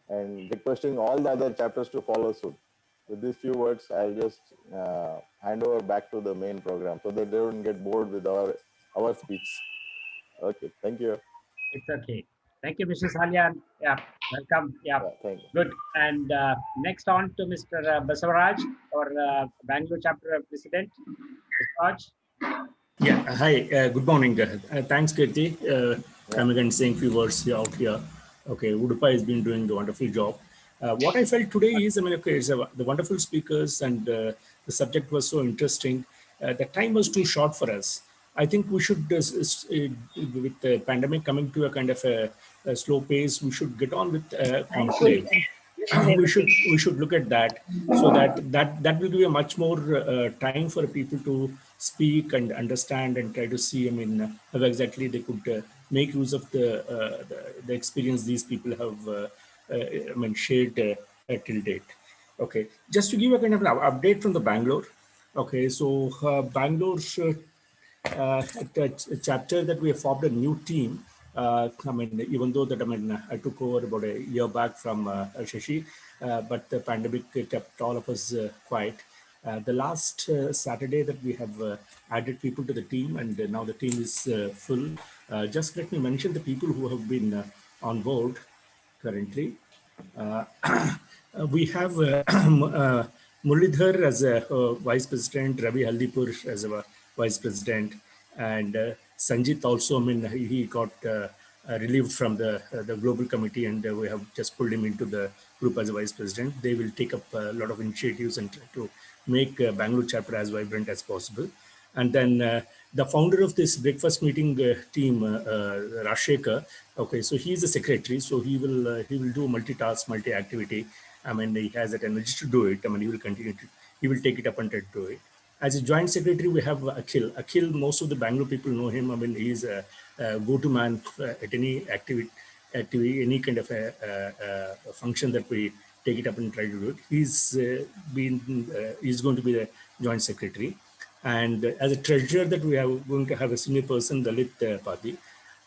and requesting all the other chapters to follow suit. With these few words, I'll just hand over back to the main program so that they don't get bored with our speech. Okay, thank you. It's okay. Thank you, Mr. Salyan. Yeah, welcome. Yeah, thank you. Good. And next on to Mr. Basavaraj, our Bangalore chapter president. Basavaraj. Yeah, hi, good morning. Thanks, Kirti. I'm again saying a few words out here. Okay, Udupa has been doing a wonderful job. What I felt today is, the wonderful speakers, and the subject was so interesting. The time was too short for us. I think we should, with the pandemic coming to a kind of a slow pace, we should get on with conclave. we should look at that, so that will give a much more time for people to speak and understand and try to see, how exactly they could make use of the experience these people have shared till date. Okay, just to give a kind of an update from the Bangalore. Okay, so Bangalore chapter that we have formed a new team. Even though that I took over about a year back from Shashi, but the pandemic kept all of us quiet. The last Saturday that we have added people to the team, and now the team is full. Just let me mention the people who have been on board currently. We have Muralidhar as a vice president, Ravi Haldipur as a vice president, and Sanjit also. He got relieved from the global committee, and we have just pulled him into the group as a vice president. They will take up a lot of initiatives and try to make Bangalore chapter as vibrant as possible. And then the founder of this breakfast meeting team, Rashekar, okay, so he is the secretary, so he will do multitask, multi-activity. I mean, he has that energy to do it. I mean, he will take it up and try to do it. As a joint secretary, we have Akhil. Akhil, most of the Bangalore people know him. I mean, he's a go-to man at any activity, any kind of a function that we take it up and try to do it. He's going to be the joint secretary. And as a treasurer, that we are going to have a senior person, Dalit Padi.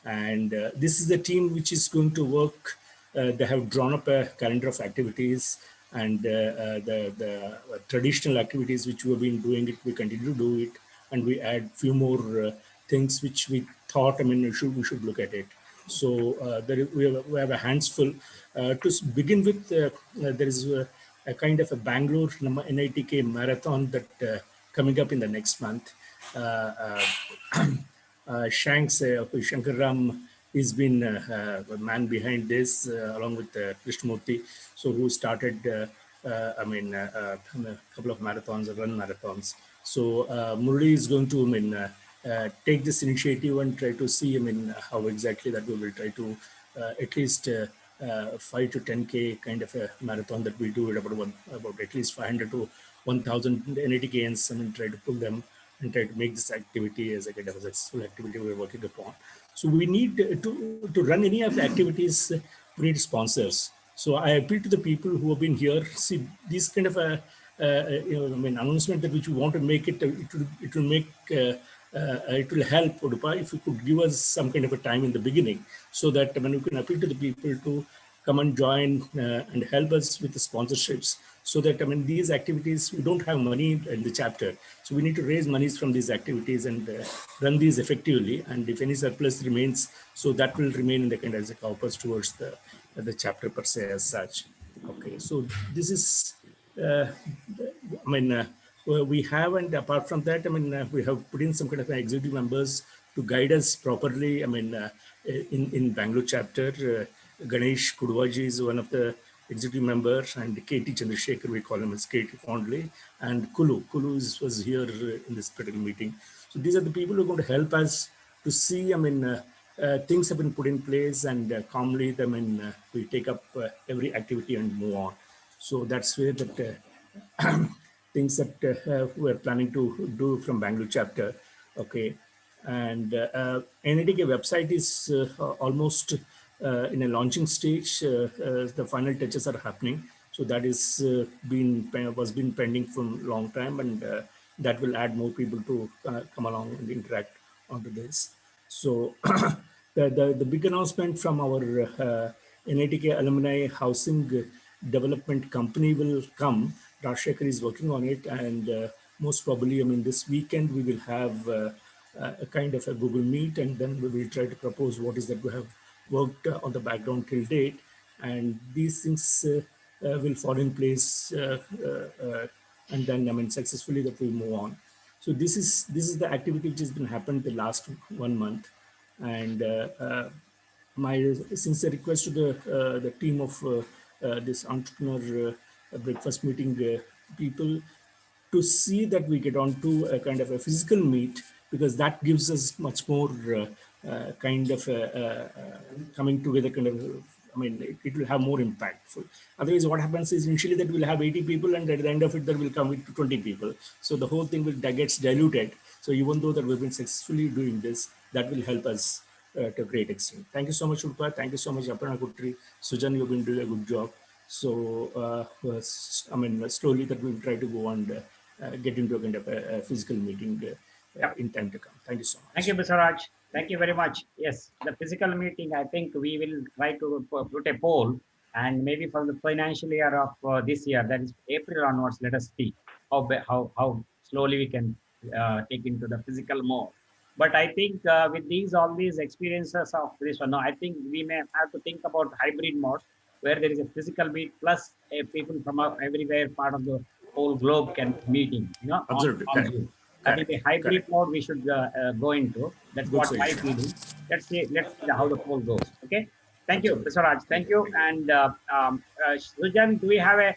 And this is the team which is going to work. They have drawn up a calendar of activities, and the traditional activities which we have been doing it, we continue to do it, and we add few more things which we thought, I mean, we should look at it. So we have a hands full. To begin with, there is a kind of a Bangalore NITK marathon that coming up in the next month. Shanks, Shankaram, he's been a man behind this, along with Krishnamurthy, so who started, a couple of marathons, run marathons. So Murali is going to, take this initiative and try to see, how exactly that we will try to at least 5 to 10K kind of a marathon that we do at about at least 500 to 1,000 NITKs, try to pull them and try to make this activity as a kind of a successful activity we're working upon. So we need to run any of the activities, we need sponsors. So I appeal to the people who have been here. See, this kind of a announcement that which we want to make it will make it will help, Udupa, if you could give us some kind of a time in the beginning, so that we can appeal to the people to come and join and help us with the sponsorships, so that these activities, we don't have money in the chapter, so we need to raise monies from these activities and run these effectively. And if any surplus remains, so that will remain in the kind of as a corpus towards the chapter per se as such. Okay, so this is we have, and apart from that, we have put in some kind of executive members to guide us properly. In Bangalore chapter, Ganesh Kudwaji is one of the executive members, and KT Chandrasekhar, we call him as KT fondly, and Kulu was here in this particular meeting. So these are the people who are going to help us to see, things have been put in place, and calmly, we take up every activity and move on. So that's where that things that we're planning to do from Bangalore chapter. Okay, and NITK website is almost in a launching stage. The final touches are happening, so that is was been pending for a long time, and that will add more people to come along and interact onto this. So the big announcement from our NITK Alumni Housing Development Company will come. Rashekar is working on it, and most probably, this weekend we will have a kind of a Google Meet, and then we will try to propose what is that we have worked on the background till date, and these things will fall in place, and then successfully that we move on. So this is the activity which has been happened the last 1 month, and my sincere request to the team of this entrepreneur breakfast meeting people, to see that we get onto a kind of a physical meet, because that gives us much more kind of coming together kind of, it will have more impactful. Otherwise, what happens is initially that we'll have 80 people, and at the end of it, there will come with 20 people. So the whole thing gets diluted. So even though that we've been successfully doing this, that will help us to a great extent. Thank you so much, Urpa. Thank you so much, Aparna Kutri. Sujan, you've been doing a good job. So, slowly that we'll try to go and get into a kind of a physical meeting in time to come. Thank you so much. Thank you, Mr. Raj. Thank you very much. Yes, the physical meeting, I think we will try to put a poll, and maybe from the financial year of this year, that is April onwards, let us see how slowly we can take into the physical mode. But I think with all these experiences of this one, I think we may have to think about hybrid mode, where there is a physical meet plus people from everywhere, part of the whole globe can meeting, Absolutely. on Zoom. I think the hybrid mode we should go into. That's Good what my suggestion. feeling. Let's see how the poll goes. Okay. Thank you, Mr. Raj. Thank you. And Sujan, do we have a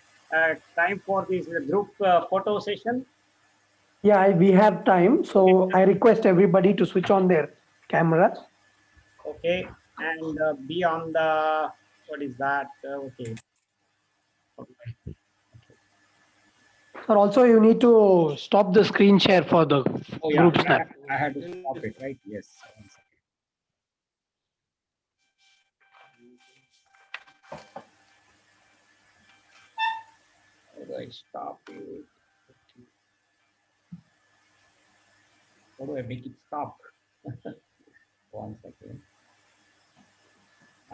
time for this group photo session? Yeah, we have time. So I request everybody to switch on their cameras. Okay. And be on the, what is that? Okay. Sir, also you need to stop the screen share for the group snap. I had to stop it, right? Yes. One second. How do I stop it? How do I make it stop? 1 second.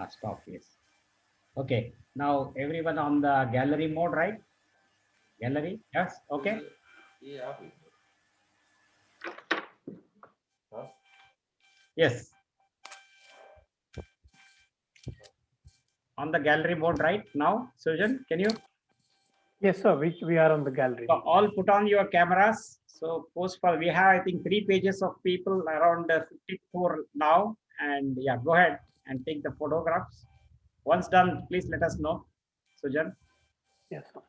Stop, yes. Okay. Now everyone on the gallery mode, right? Gallery, yes. Okay. Yes. On the gallery mode right now, Sujan, can you? Yes, sir. We are on the gallery. So all put on your cameras. So post for, we have, I think, 3 pages of people, around 54 now. And yeah, go ahead and take the photographs. Once done, please let us know, Sujan. Yes, sir.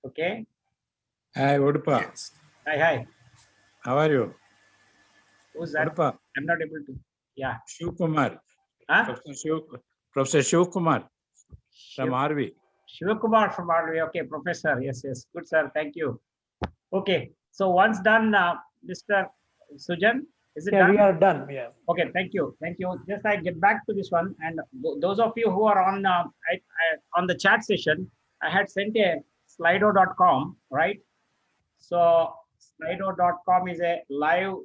Okay. Hi, Udupa. Hi, hi. How are you? Who's that? Udupa. I'm not able to. Yeah. Shiv Kumar. Huh? Professor Shiv Kumar from RV. Shiv Kumar from RV. Okay, Professor. Yes, yes. Good, sir. Thank you. Okay. So once done, Mr. Sujan, is it done? We are done. Yeah. Okay, thank you. Thank you. Just I get back to this one. And those of you who are on on the chat session, I had sent a slido.com, right? So slido.com is a live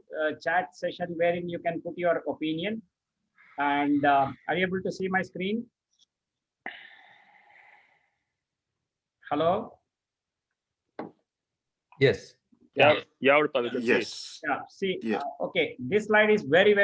chat session wherein you can put your opinion. And are you able to see my screen? Hello? Yes. Yeah. Yes. Yeah. See, okay. This slide is very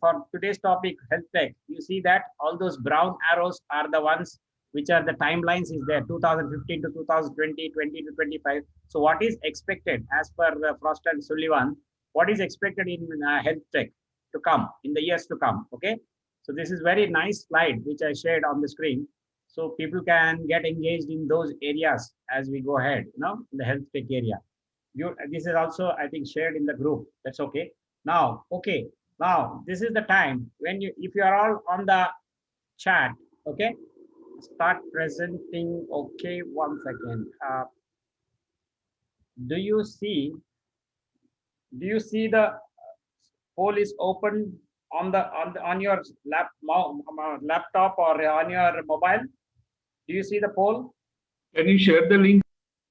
for today's topic, health tech. You see that all those brown arrows are the ones which are the timelines is there, 2015 to 2020, 20 to 25. So what is expected as per Frost and Sullivan? What is expected in health tech to come in the years to come? Okay. So this is very nice slide which I shared on the screen. So people can get engaged in those areas as we go ahead, you know, in the health tech area. This is also, I think, shared in the group. That's okay. Now, okay. Now, this is the time when if you are all on the chat, okay, start presenting. Okay, 1 second. Do you see the poll is open on your laptop or on your mobile? Do you see the poll? Can you share the link?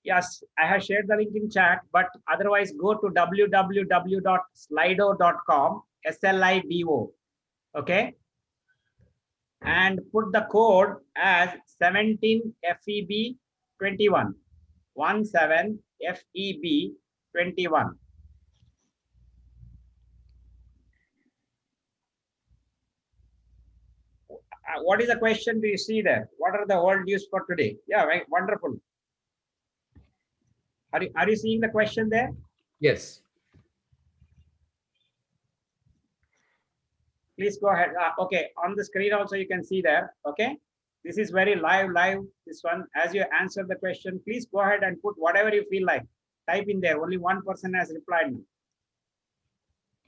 Yes, I have shared the link in chat, but otherwise go to www.slido.com, SLIDO, okay? And put the code as 17FEB21, 17FEB21. What is the question do you see there? What are the world news for today? Yeah, right, wonderful. Are you seeing the question there? Yes. Please go ahead. Okay, on the screen also you can see there. Okay, this is very live. This one, as you answer the question, please go ahead and put whatever you feel like. Type in there. Only one person has replied.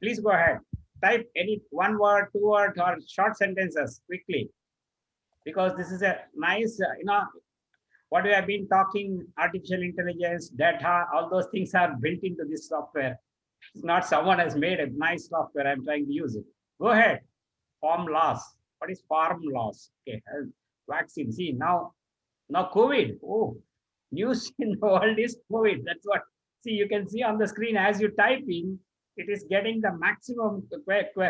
Please go ahead. Type any 1 word, 2 words, or short sentences quickly, because this is a nice, you know, what we have been talking, artificial intelligence, data, all those things are built into this software. It's not someone has made a nice software. I'm trying to use it. Go ahead. Farm loss. What is farm loss? Okay, vaccine. See now COVID. Oh, news in the world is COVID. That's what. See, you can see on the screen as you type in, it is getting the maximum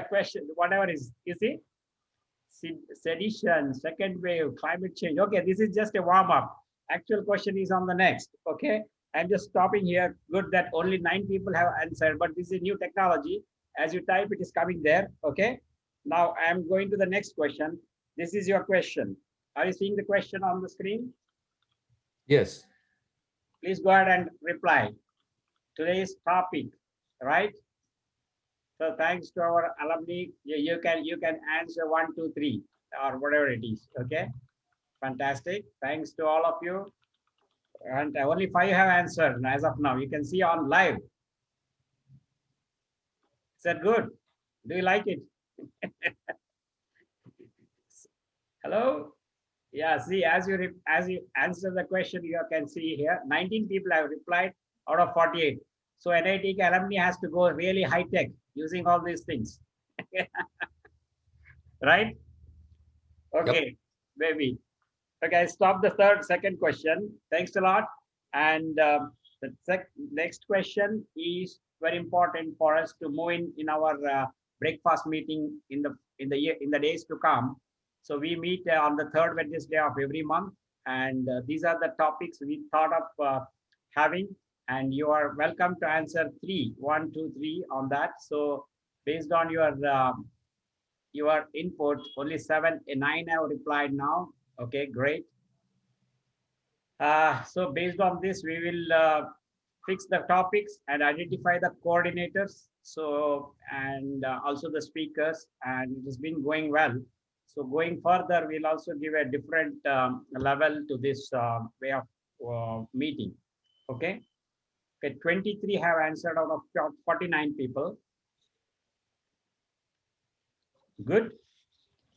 question, whatever is. You see, sedition, second wave, climate change. Okay, this is just a warm up. Actual question is on the next. Okay, I'm just stopping here. Good that only 9 people have answered, but this is new technology. As you type, it is coming there. Okay, now I am going to the next question. This is your question. Are you seeing the question on the screen? Yes. Please go ahead and reply. Today's topic, right? So thanks to our alumni, you can answer 1, 2, 3 or whatever it is. Okay, fantastic. Thanks to all of you. And only 5 have answered as of now. You can see on live. Is that good? Do you like it? Hello? Yeah, see, as you answer the question, you can see here, 19 people have replied out of 48. So NITK alumni has to go really high tech using all these things. Right? Okay, maybe. Okay, stop the second question. Thanks a lot. And the next question is very important for us to move in our breakfast meeting in the days to come. So we meet on the third Wednesday of every month, and these are the topics we thought of having. And you are welcome to answer 1, 2, 3 on that. So based on your input, only 9 have replied now. Okay, great. So based on this, we will fix the topics and identify the coordinators. So, and also the speakers, and it has been going well. So going further, we'll also give a different level to this way of meeting. Okay. Okay, 23 have answered out of 49 people. Good.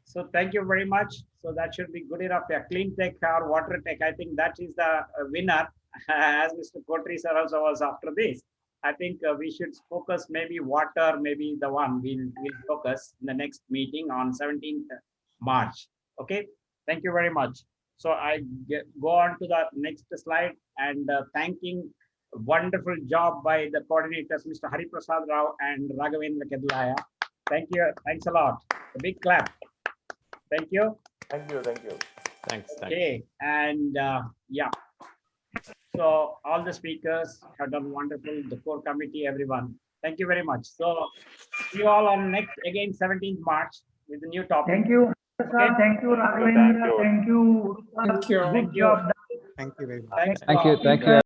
So thank you very much. So that should be good enough. Yeah, clean tech or water tech, I think that is the winner. As Mr. Kotri sir also was after this. I think we should focus maybe water, maybe the one we'll focus in the next meeting on 17th March. Okay, thank you very much. So I go on to the next slide and thanking wonderful job by the coordinators, Mr. Hari Prasad Rao and Raghavendra Kedlaya. Thank you. Thanks a lot. A big clap. Thank you. Thank you. Thank you. Thanks. Okay, and yeah. So all the speakers have done wonderful, the core committee, everyone. Thank you very much. So see you all on next, again, 17th March with a new topic. Thank you. Okay. Thank you, Raghavendra. Thank you. Thank you. Good job. Thank you very much. Thanks. Thank you. Thank you.